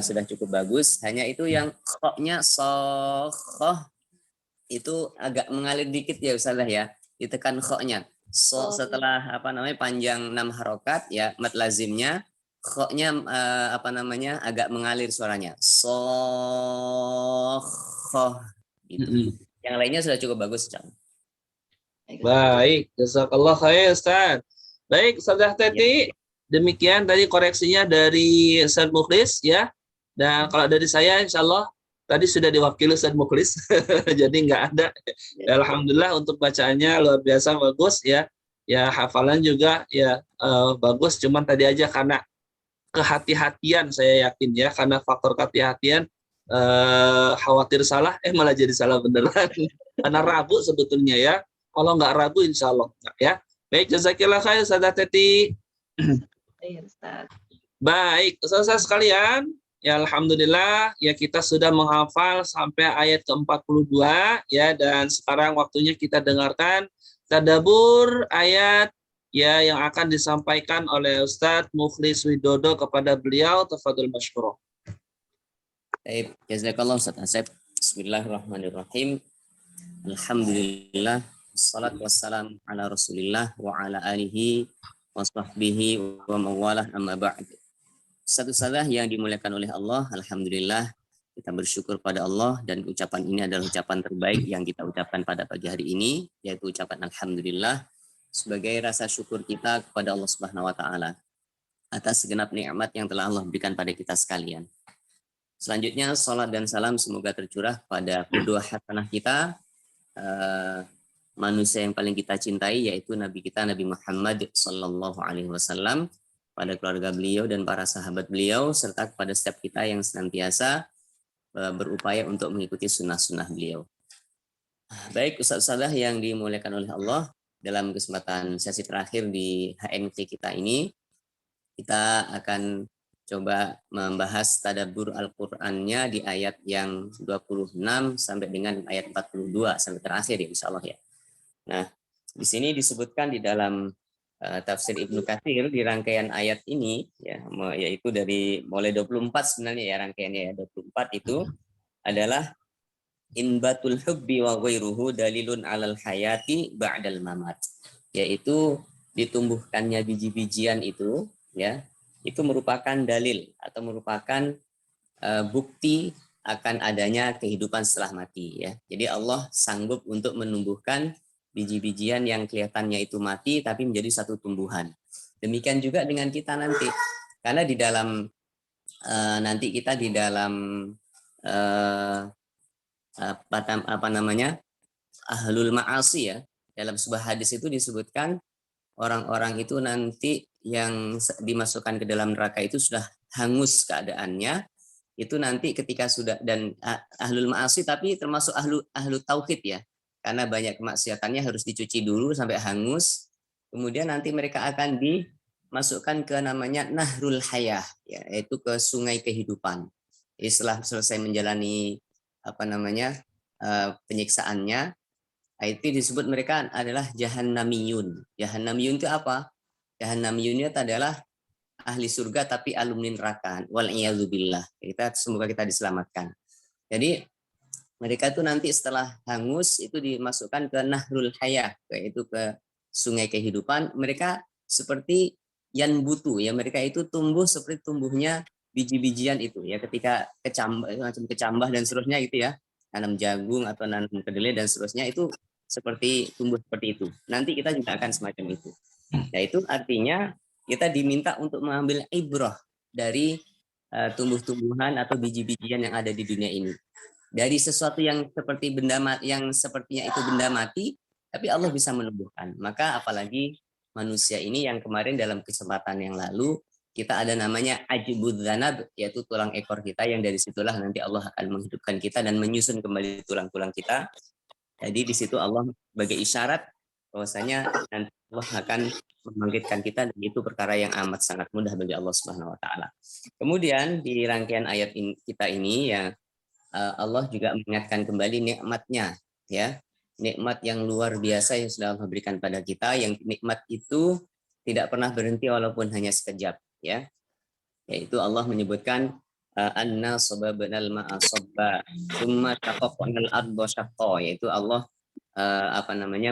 sudah cukup bagus. Hanya itu yang kha-nya shakh itu agak mengalir dikit ya Ustazah ya. Ditekan kha-nya. Setelah panjang 6 harokat ya, mad lazimnya kha-nya agak mengalir suaranya. Gitu. Yang lainnya sudah cukup bagus, Cang. Baik, jazakallah khair Ustaz. Baik, Ustazah Teti, demikian tadi koreksinya dari Ustaz Mukhlis ya. Dan kalau dari saya insyaallah tadi sudah diwakili Ustaz Mukhlis, jadi nggak ada. Alhamdulillah untuk bacaannya luar biasa bagus ya. Ya hafalan juga ya bagus. Cuman tadi aja karena kehati-hatian saya yakin ya, karena faktor kehati-hatian khawatir salah, malah jadi salah beneran. Karena ragu sebetulnya ya. Kalau nggak ragu insya Allah ya. Baik, jazakillah khair Ustazah Teti. Iya, Ustaz. Baik, Ustazah sekalian, ya alhamdulillah ya kita sudah menghafal sampai ayat ke-42 ya, dan sekarang waktunya kita dengarkan tadabbur ayat ya yang akan disampaikan oleh Ustadz Mukhlis Widodo kepada beliau. Tafadhol masykurah. Baik, jazakallah Ustaz Asep. Bismillahirrahmanirrahim. Alhamdulillah, wassalatu wassalam ala Rasulillah wa ala alihi wa sahbihi wa mawalah, amma ba'd. Satu-salah yang dimuliakan oleh Allah, alhamdulillah kita bersyukur pada Allah, dan ucapan ini adalah ucapan terbaik yang kita ucapkan pada pagi hari ini, yaitu ucapan alhamdulillah sebagai rasa syukur kita kepada Allah Subhanahu wa taala atas segenap nikmat yang telah Allah berikan pada kita sekalian. Selanjutnya, salat dan salam semoga tercurah pada kedua hasanah kita, manusia yang paling kita cintai, yaitu Nabi kita Nabi Muhammad Sallallahu Alaihi Wasallam, pada keluarga beliau dan para sahabat beliau, serta kepada setiap kita yang senantiasa berupaya untuk mengikuti sunnah-sunnah beliau. Baik, Ustaz-Ustazah yang dimuliakan oleh Allah, dalam kesempatan sesi terakhir di HMT kita ini, kita akan coba membahas tadabbur Al-Qur'annya di ayat yang 26 sampai dengan ayat 42 sampai terakhir ya, insyaallah ya. Nah, di sini disebutkan di dalam tafsir Ibnu Katsir di rangkaian ayat ini ya, yaitu dari mulai 24 sebenarnya ya, rangkaiannya ya, 24 itu adalah inbatul hubbi wa ghairuhu dalilun 'alal hayati ba'dal mamat, yaitu ditumbuhkannya biji-bijian itu ya, itu merupakan dalil atau merupakan bukti akan adanya kehidupan setelah mati ya. Jadi Allah sanggup untuk menumbuhkan biji-bijian yang kelihatannya itu mati tapi menjadi satu tumbuhan. Demikian juga dengan kita nanti, karena di dalam nanti kita di dalam apa namanya, ahlul ma'asi ya, dalam sebuah hadis itu disebutkan orang-orang itu nanti yang dimasukkan ke dalam neraka itu sudah hangus keadaannya, itu nanti ketika sudah, dan ahlul ma'asi tapi termasuk ahlu tauhid ya, karena banyak kemaksiatannya harus dicuci dulu sampai hangus, kemudian nanti mereka akan dimasukkan ke namanya nahrul hayah ya, yaitu ke sungai kehidupan. Jadi setelah selesai menjalani apa namanya penyiksaannya, itu disebut mereka adalah jahannamiyun. Jahannamiyun itu apa? Jahannamiyun itu adalah ahli surga tapi alumni neraka. Wal'iyadzubillah. Semoga kita diselamatkan. Jadi mereka itu nanti setelah hangus itu dimasukkan ke nahrul hayah, yaitu ke sungai kehidupan. Mereka seperti yanbutu ya, mereka itu tumbuh seperti tumbuhnya biji-bijian itu ya, ketika kecambah dan seterusnya gitu ya, nanam jagung atau nanam kedelai dan seterusnya, itu seperti tumbuh seperti itu. Nanti kita juga akan semacam itu. Nah, itu artinya kita diminta untuk mengambil ibrah dari tumbuh-tumbuhan atau biji-bijian yang ada di dunia ini. Dari sesuatu yang seperti benda yang sepertinya itu benda mati, tapi Allah bisa menumbuhkan. Maka apalagi manusia ini yang kemarin dalam kesempatan yang lalu kita ada namanya ajbud dzanab, yaitu tulang ekor kita, yang dari situlah nanti Allah akan menghidupkan kita dan menyusun kembali tulang-tulang kita. Jadi di situ Allah sebagai isyarat bahwasanya nanti Allah akan membangkitkan kita, dan itu perkara yang amat sangat mudah bagi Allah Subhanahu wa taala. Kemudian di rangkaian ayat kita ini ya, Allah juga mengingatkan kembali nikmatnya ya. Nikmat yang luar biasa yang sudah Allah berikan pada kita, yang nikmat itu tidak pernah berhenti walaupun hanya sekejap ya. Yaitu Allah menyebutkan anna sababnal ma'a sabba tsumma shaqaqnal arda shaqqa, yaitu Allah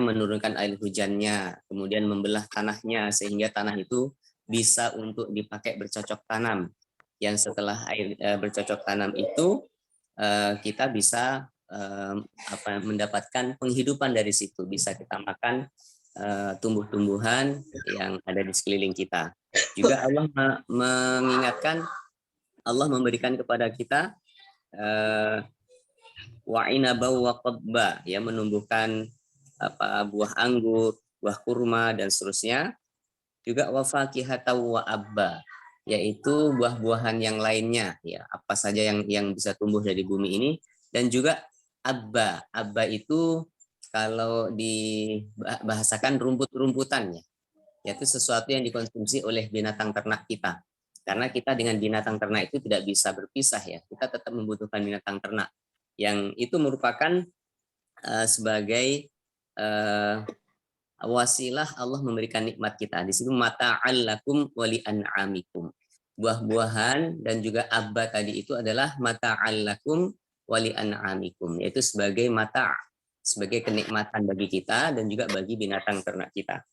menurunkan air hujannya, kemudian membelah tanahnya sehingga tanah itu bisa untuk dipakai bercocok tanam. Yang setelah air bercocok tanam itu kita bisa mendapatkan penghidupan dari situ, bisa kita makan tumbuh-tumbuhan yang ada di sekeliling kita. Juga Allah mengingatkan, Allah memberikan kepada kita wa inabau wa qadba ya, menumbuhkan buah anggur, buah kurma dan seterusnya. Juga wa faqihatau wa abba, yaitu buah-buahan yang lainnya ya, apa saja yang bisa tumbuh dari bumi ini. Dan juga abba itu kalau dibahasakan rumput-rumputan ya, yaitu sesuatu yang dikonsumsi oleh binatang ternak kita. Karena kita dengan binatang ternak itu tidak bisa berpisah ya, kita tetap membutuhkan binatang ternak yang itu merupakan sebagai wasilah Allah memberikan nikmat kita. Di situ mata'al lakum wa li an'amikum. Buah-buahan dan juga abba tadi itu adalah mata'al lakum wa li an'amikum, yaitu sebagai mata', sebagai kenikmatan bagi kita dan juga bagi binatang ternak kita.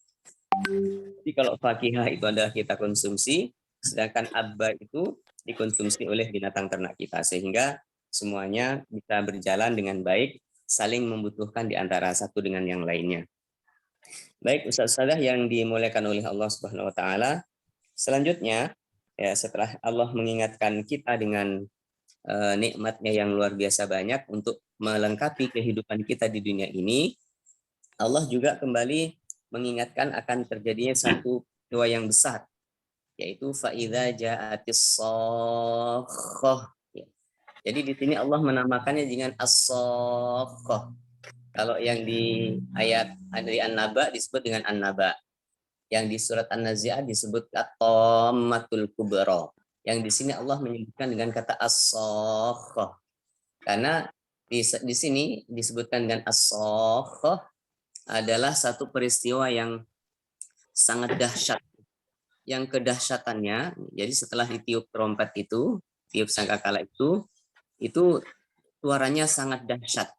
Jadi kalau fakihah itu adalah kita konsumsi, sedangkan abba itu dikonsumsi oleh binatang ternak kita, sehingga semuanya bisa berjalan dengan baik, saling membutuhkan di antara satu dengan yang lainnya. Baik Ustaz-Ustazah yang dimuliakan oleh Allah Subhanahu wa taala, selanjutnya ya setelah Allah mengingatkan kita dengan nikmatnya yang luar biasa banyak untuk melengkapi kehidupan kita di dunia ini, Allah juga kembali mengingatkan akan terjadinya satu peristiwa yang besar, yaitu faidza ja'atis shakhah. Jadi di sini Allah menamakannya dengan as-shakhah. Kalau yang di ayat dari An-Naba disebut dengan An-Naba. Yang di surat An-Nazi'at disebut at-tammatul kubra. Yang di sini Allah menyebutkan dengan kata as-shakhah. Karena di sini disebutkan dengan as-shakhah adalah satu peristiwa yang sangat dahsyat. Yang kedahsyatannya, jadi setelah ditiup trompet itu, tiup sangkakala itu suaranya sangat dahsyat.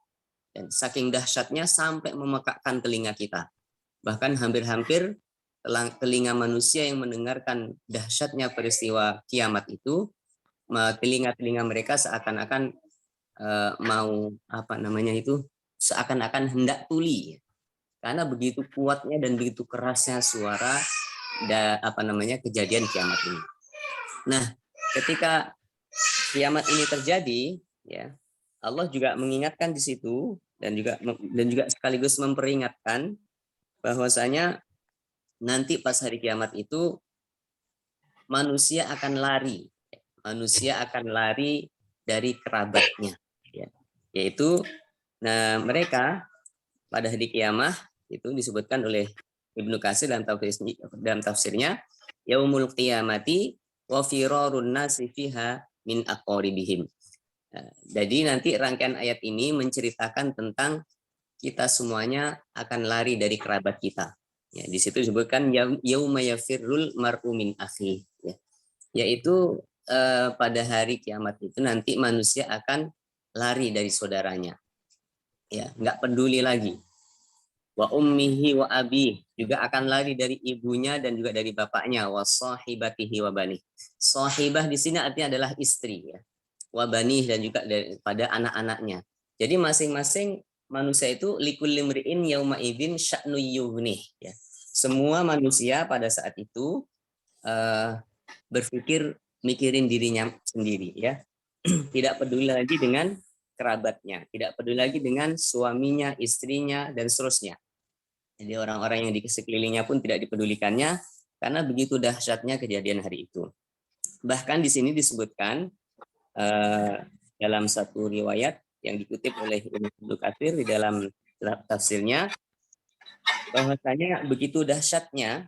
Dan saking dahsyatnya sampai memekakkan telinga kita. Bahkan hampir-hampir telinga manusia yang mendengarkan dahsyatnya peristiwa kiamat itu, telinga-telinga mereka seakan-akan seakan-akan hendak tuli. Karena begitu kuatnya dan begitu kerasnya suara kejadian kiamat ini. Nah, ketika kiamat ini terjadi, ya Allah juga mengingatkan di situ dan juga sekaligus memperingatkan bahwasanya nanti pas hari kiamat itu manusia akan lari dari kerabatnya, ya. Yaitu mereka pada hari kiamat itu disebutkan oleh Ibnu Katsir dalam tafsirnya, yaumul qiyamati wa firarun nasi fiha min aqribihim. Jadi nanti rangkaian ayat ini menceritakan tentang kita semuanya akan lari dari kerabat kita. Ya, di situ disebutkan yauma yafirrul mar'u min akhi, ya. Yaitu pada hari kiamat itu nanti manusia akan lari dari saudaranya. Ya, enggak peduli lagi. Wa ummihi wa abi, juga akan lari dari ibunya dan juga dari bapaknya, wa sahibatihi wa bani. Sahibah di sini artinya adalah istri, ya. Wa bani, dan juga daripada anak-anaknya. Jadi masing-masing manusia itu likulli mri'in yauma idzin sya'nu yughnih, ya. Semua manusia pada saat itu berpikir mikirin dirinya sendiri, ya. Tidak peduli lagi dengan kerabatnya, tidak peduli lagi dengan suaminya, istrinya, dan seterusnya. Jadi orang-orang yang di sekelilingnya pun tidak dipedulikannya karena begitu dahsyatnya kejadian hari itu. Bahkan di sini disebutkan dalam satu riwayat yang dikutip oleh Ibnu Katsir di dalam tafsirnya, bahwasanya begitu dahsyatnya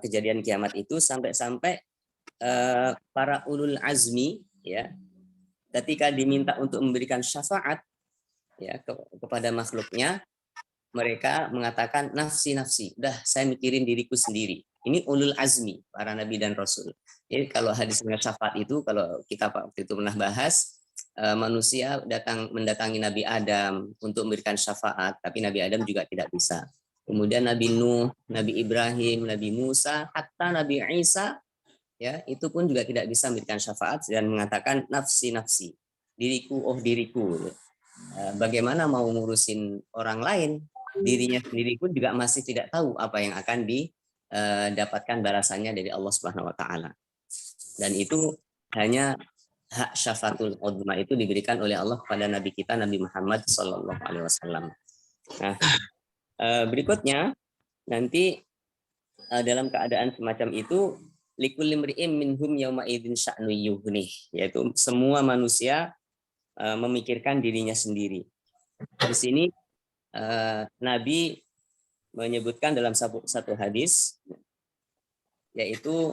kejadian kiamat itu sampai-sampai para ulul azmi, ya, ketika diminta untuk memberikan syafaat, ya, kepada makhluknya, mereka mengatakan nafsi, udah saya mikirin diriku sendiri. Ini ulul azmi, para nabi dan rasul. Jadi kalau hadis syafaat itu, kalau kita waktu itu pernah bahas, manusia mendatangi Nabi Adam untuk memberikan syafaat, tapi Nabi Adam juga tidak bisa. Kemudian Nabi Nuh, Nabi Ibrahim, Nabi Musa, hatta Nabi Isa, ya, itu pun juga tidak bisa memberikan syafaat dan mengatakan nafsi, diriku, diriku. Bagaimana mau ngurusin orang lain? Dirinya sendiri pun juga masih tidak tahu apa yang akan didapatkan balasannya dari Allah Subhanahu wa taala. Dan itu hanya hak syafaatul uzma itu diberikan oleh Allah kepada nabi kita Nabi Muhammad sallallahu alaihi wasallam. Nah, berikutnya nanti dalam keadaan semacam itu likulli mri'in minhum yauma idzin sya'nu yughnih, yaitu semua manusia memikirkan dirinya sendiri. Di sini Nabi menyebutkan dalam satu hadis, yaitu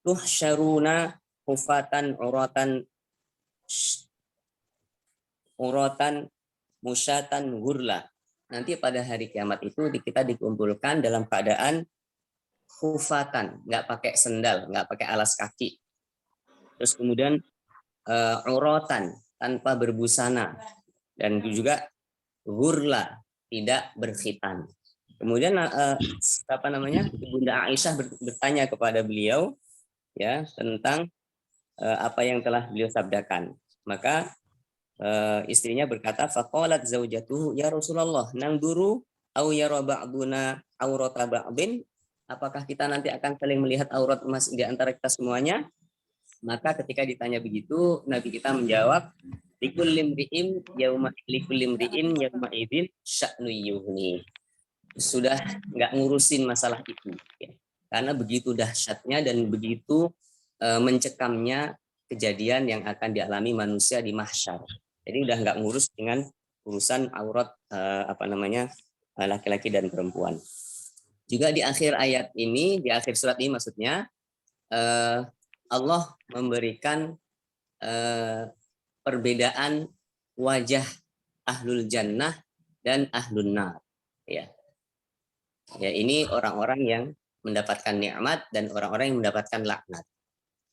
tuhsyaruna hufatan uratan musyatan gurla. Nanti pada hari kiamat itu kita dikumpulkan dalam keadaan hufatan, nggak pakai sendal, nggak pakai alas kaki. Terus kemudian uratan, tanpa berbusana, dan juga gurla, tidak berkhitan. Kemudian Bunda Aisyah bertanya kepada beliau ya tentang apa yang telah beliau sabdakan. Maka istrinya berkata, faqalat zaujatuhu ya Rasulullah nanduru au yara ba'duna aurata ba'din, apakah kita nanti akan saling melihat aurat di antara kita semuanya? Maka ketika ditanya begitu, Nabi kita menjawab, likullim ri'im yauma idzin sya'nu yughni. Sudah nggak ngurusin masalah itu ya. Karena begitu dahsyatnya dan begitu mencekamnya kejadian yang akan dialami manusia di mahsyar. Jadi udah nggak ngurus dengan urusan aurat laki-laki dan perempuan. Juga di akhir ayat ini, di akhir surat ini maksudnya, Allah memberikan perbedaan wajah ahlul jannah dan ahlun nar. Ya, ini orang-orang yang mendapatkan nikmat dan orang-orang yang mendapatkan laknat.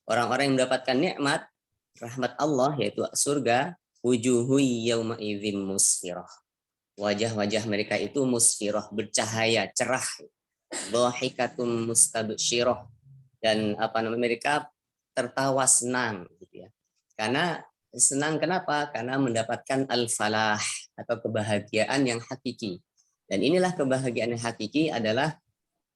Orang-orang yang mendapatkan nikmat, rahmat Allah, yaitu surga, wujuhu yauma idzin musfirah. Wajah-wajah mereka itu musfirah, bercahaya, cerah. Dhahikatum mustabsyirah. Dan mereka tertawa senang gitu ya. Karena senang kenapa? Karena mendapatkan al-falah atau kebahagiaan yang hakiki. Dan inilah kebahagiaan yang hakiki adalah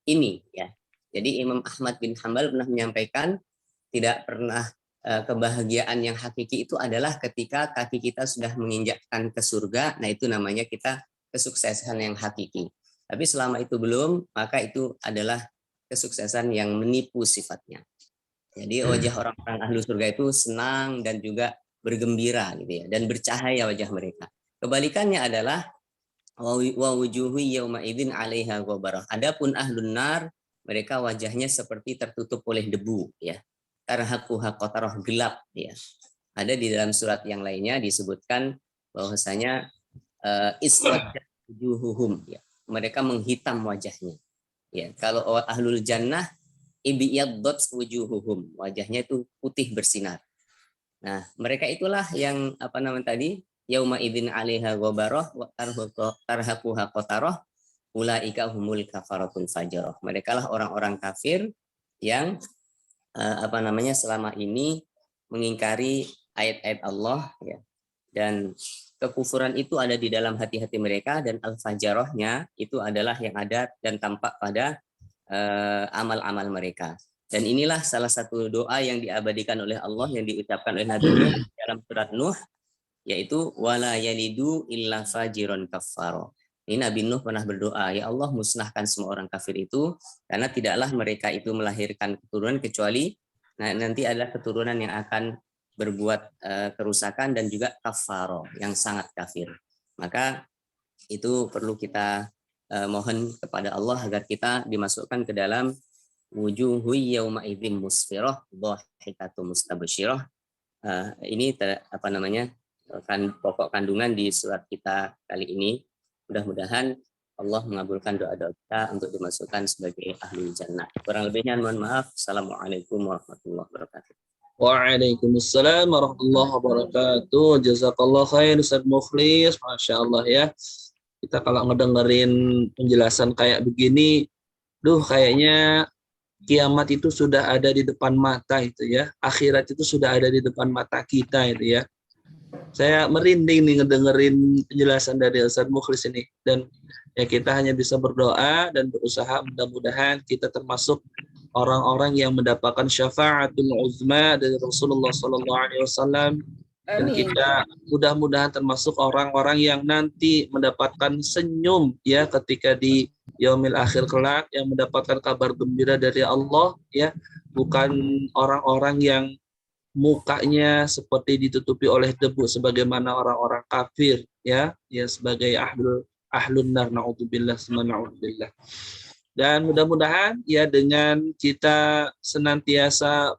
ini ya. Jadi Imam Ahmad bin Hanbal pernah menyampaikan tidak pernah kebahagiaan yang hakiki itu adalah ketika kaki kita sudah menginjakkan ke surga, nah itu namanya kita kesuksesan yang hakiki. Tapi selama itu belum, maka itu adalah kesuksesan yang menipu sifatnya. Jadi wajah orang-orang ahlu surga itu senang dan juga bergembira gitu ya, dan bercahaya wajah mereka. Kebalikannya adalah wa wujuhu yauma idzin 'alaiha ghabarah. Adapun ahlun nar, mereka wajahnya seperti tertutup oleh debu ya. Tarhaquha qatarah, gelap ya. Ada di dalam surat yang lainnya disebutkan bahwasanya iswaddat wujuhuhum ya. Mereka menghitam wajahnya. Ya, kalau ahlul jannah ibiyaddat wujuhuhum, wajahnya itu putih bersinar. Nah, mereka itulah yang tadi yauma idzin 'alaiha ghabarah wa tarhaquha qatarah ulaika humul kafaratul fajarah. Mereka lah orang-orang kafir yang selama ini mengingkari ayat-ayat Allah ya. Dan kekufuran itu ada di dalam hati-hati mereka, dan al-fajarahnya itu adalah yang ada dan tampak pada amal-amal mereka. Dan inilah salah satu doa yang diabadikan oleh Allah yang diucapkan oleh Nabi Nuh dalam surat Nuh, yaitu wala yalidu illa fajiron kafaro. Ini Nabi Nuh pernah berdoa, ya Allah musnahkan semua orang kafir itu, karena tidaklah mereka itu melahirkan keturunan kecuali nanti adalah keturunan yang akan berbuat kerusakan dan juga kafaro, yang sangat kafir. Maka itu perlu kita mohon kepada Allah agar kita dimasukkan ke dalam wujuhu yauma idzin musfirah dhahikatu mustabsyirah. Ini pokok kandungan di surat kita kali ini. Mudah-mudahan Allah mengabulkan doa-doa kita untuk dimasukkan sebagai ahli jannah. Kurang lebihnya mohon maaf. Assalamualaikum warahmatullahi wabarakatuh. Waalaikumsalam warahmatullahi wabarakatuh. Jazakallah khair Ustaz Mukhlis. Masya Allah ya. Kita kalau ngedengerin penjelasan kayak begini, kayaknya kiamat itu sudah ada di depan mata itu ya. Akhirat itu sudah ada di depan mata kita itu ya. Saya merinding nih ngedengerin penjelasan dari Ustaz Mukhlis ini, dan ya kita hanya bisa berdoa dan berusaha mudah-mudahan kita termasuk orang-orang yang mendapatkan syafaatul uzma dari Rasulullah SAW, dan kita mudah-mudahan termasuk orang-orang yang nanti mendapatkan senyum ya ketika di yaumil akhir kelak, yang mendapatkan kabar gembira dari Allah ya, bukan orang-orang yang mukanya seperti ditutupi oleh debu sebagaimana orang-orang kafir ya sebagai ahlun nar, naudzubillah summa naudzubillah. Dan mudah-mudahan ya dengan kita senantiasa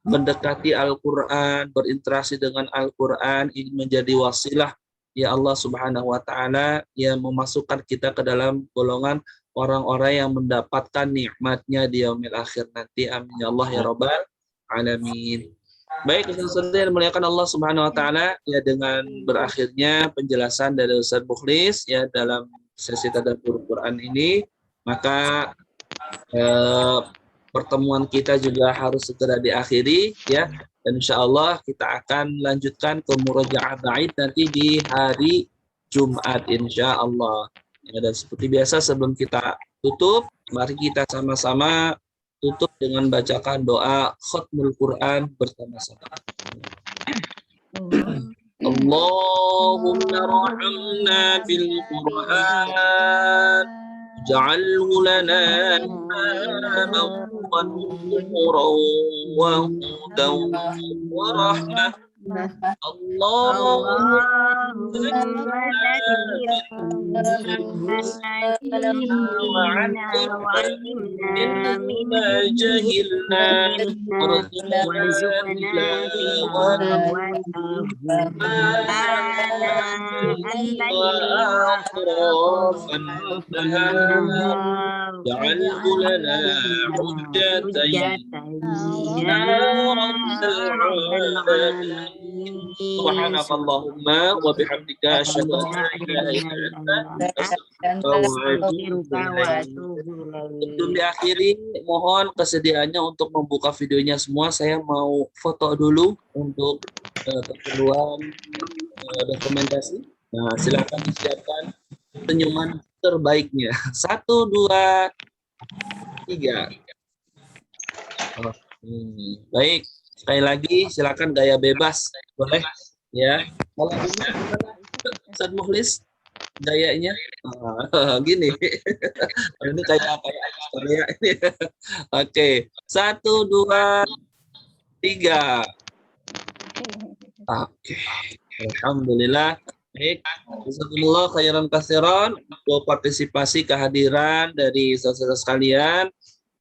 mendekati Al-Qur'an, berinteraksi dengan Al-Qur'an, ini menjadi wasilah ya Allah Subhanahu wa taala yang memasukkan kita ke dalam golongan orang-orang yang mendapatkan nikmatnya di yaumil akhir nanti. Amin ya Allah ya rabbal alamin. Baik, Ustaz yang dimuliakan Allah Subhanahu wa taala, ya dengan berakhirnya penjelasan dari Ustaz Mukhlis ya dalam sesi tadabbur Quran ini, maka pertemuan kita juga harus segera diakhiri ya, dan insya Allah kita akan lanjutkan ke Murajaah Ba'id nanti di hari Jumat insya Allah ya. Dan seperti biasa sebelum kita tutup, mari kita sama-sama tutup dengan bacakan doa khatmul Quran bersama-sama. Allahumma rahimna bil Quran ja'alhu lana imaman wa nuran wa hudan wa rahmah. Subhanakallahumma wa bihamdika asyhadu an la ilaha illa anta astaghfiruka wa atubu ilaik. Sebelum diakhiri, mohon kesediaannya untuk membuka videonya semua. Saya mau foto dulu untuk keperluan dokumentasi. Nah, silakan disiapkan senyuman terbaiknya. 1, 2, 3. Baik. Sekali lagi silakan gaya bebas, boleh ya. Kalau bisa Ustaz Mukhlis gayanya gini. Ini kayak Korea ini. Oke. 1, 2, 3. Oke. Alhamdulillah. Baik. Jazakumullah khairan katsiran untuk partisipasi kehadiran dari saudara sekalian.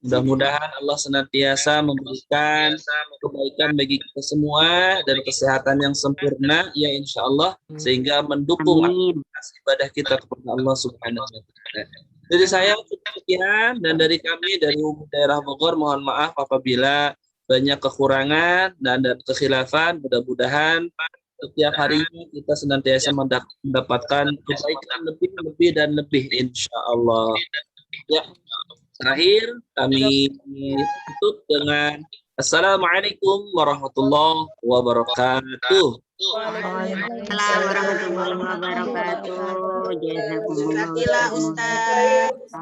Mudah-mudahan Allah senantiasa memberikan kebaikan bagi kita semua dan kesehatan yang sempurna ya insya Allah, sehingga mendukung aktivitas ibadah kita kepada Allah Subhanahu wa taala. Dari saya sekian, dan dari kami dari daerah Bogor mohon maaf apabila banyak kekurangan dan kekhilafan. Mudah-mudahan setiap harinya kita senantiasa mendapatkan kebaikan lebih dan lebih insya Allah. Ya. Terakhir kami tutup dengan Assalamualaikum warahmatullahi wabarakatuh. Waalaikumsalam warahmatullahi wabarakatuh. Jazakumullah Ustaz.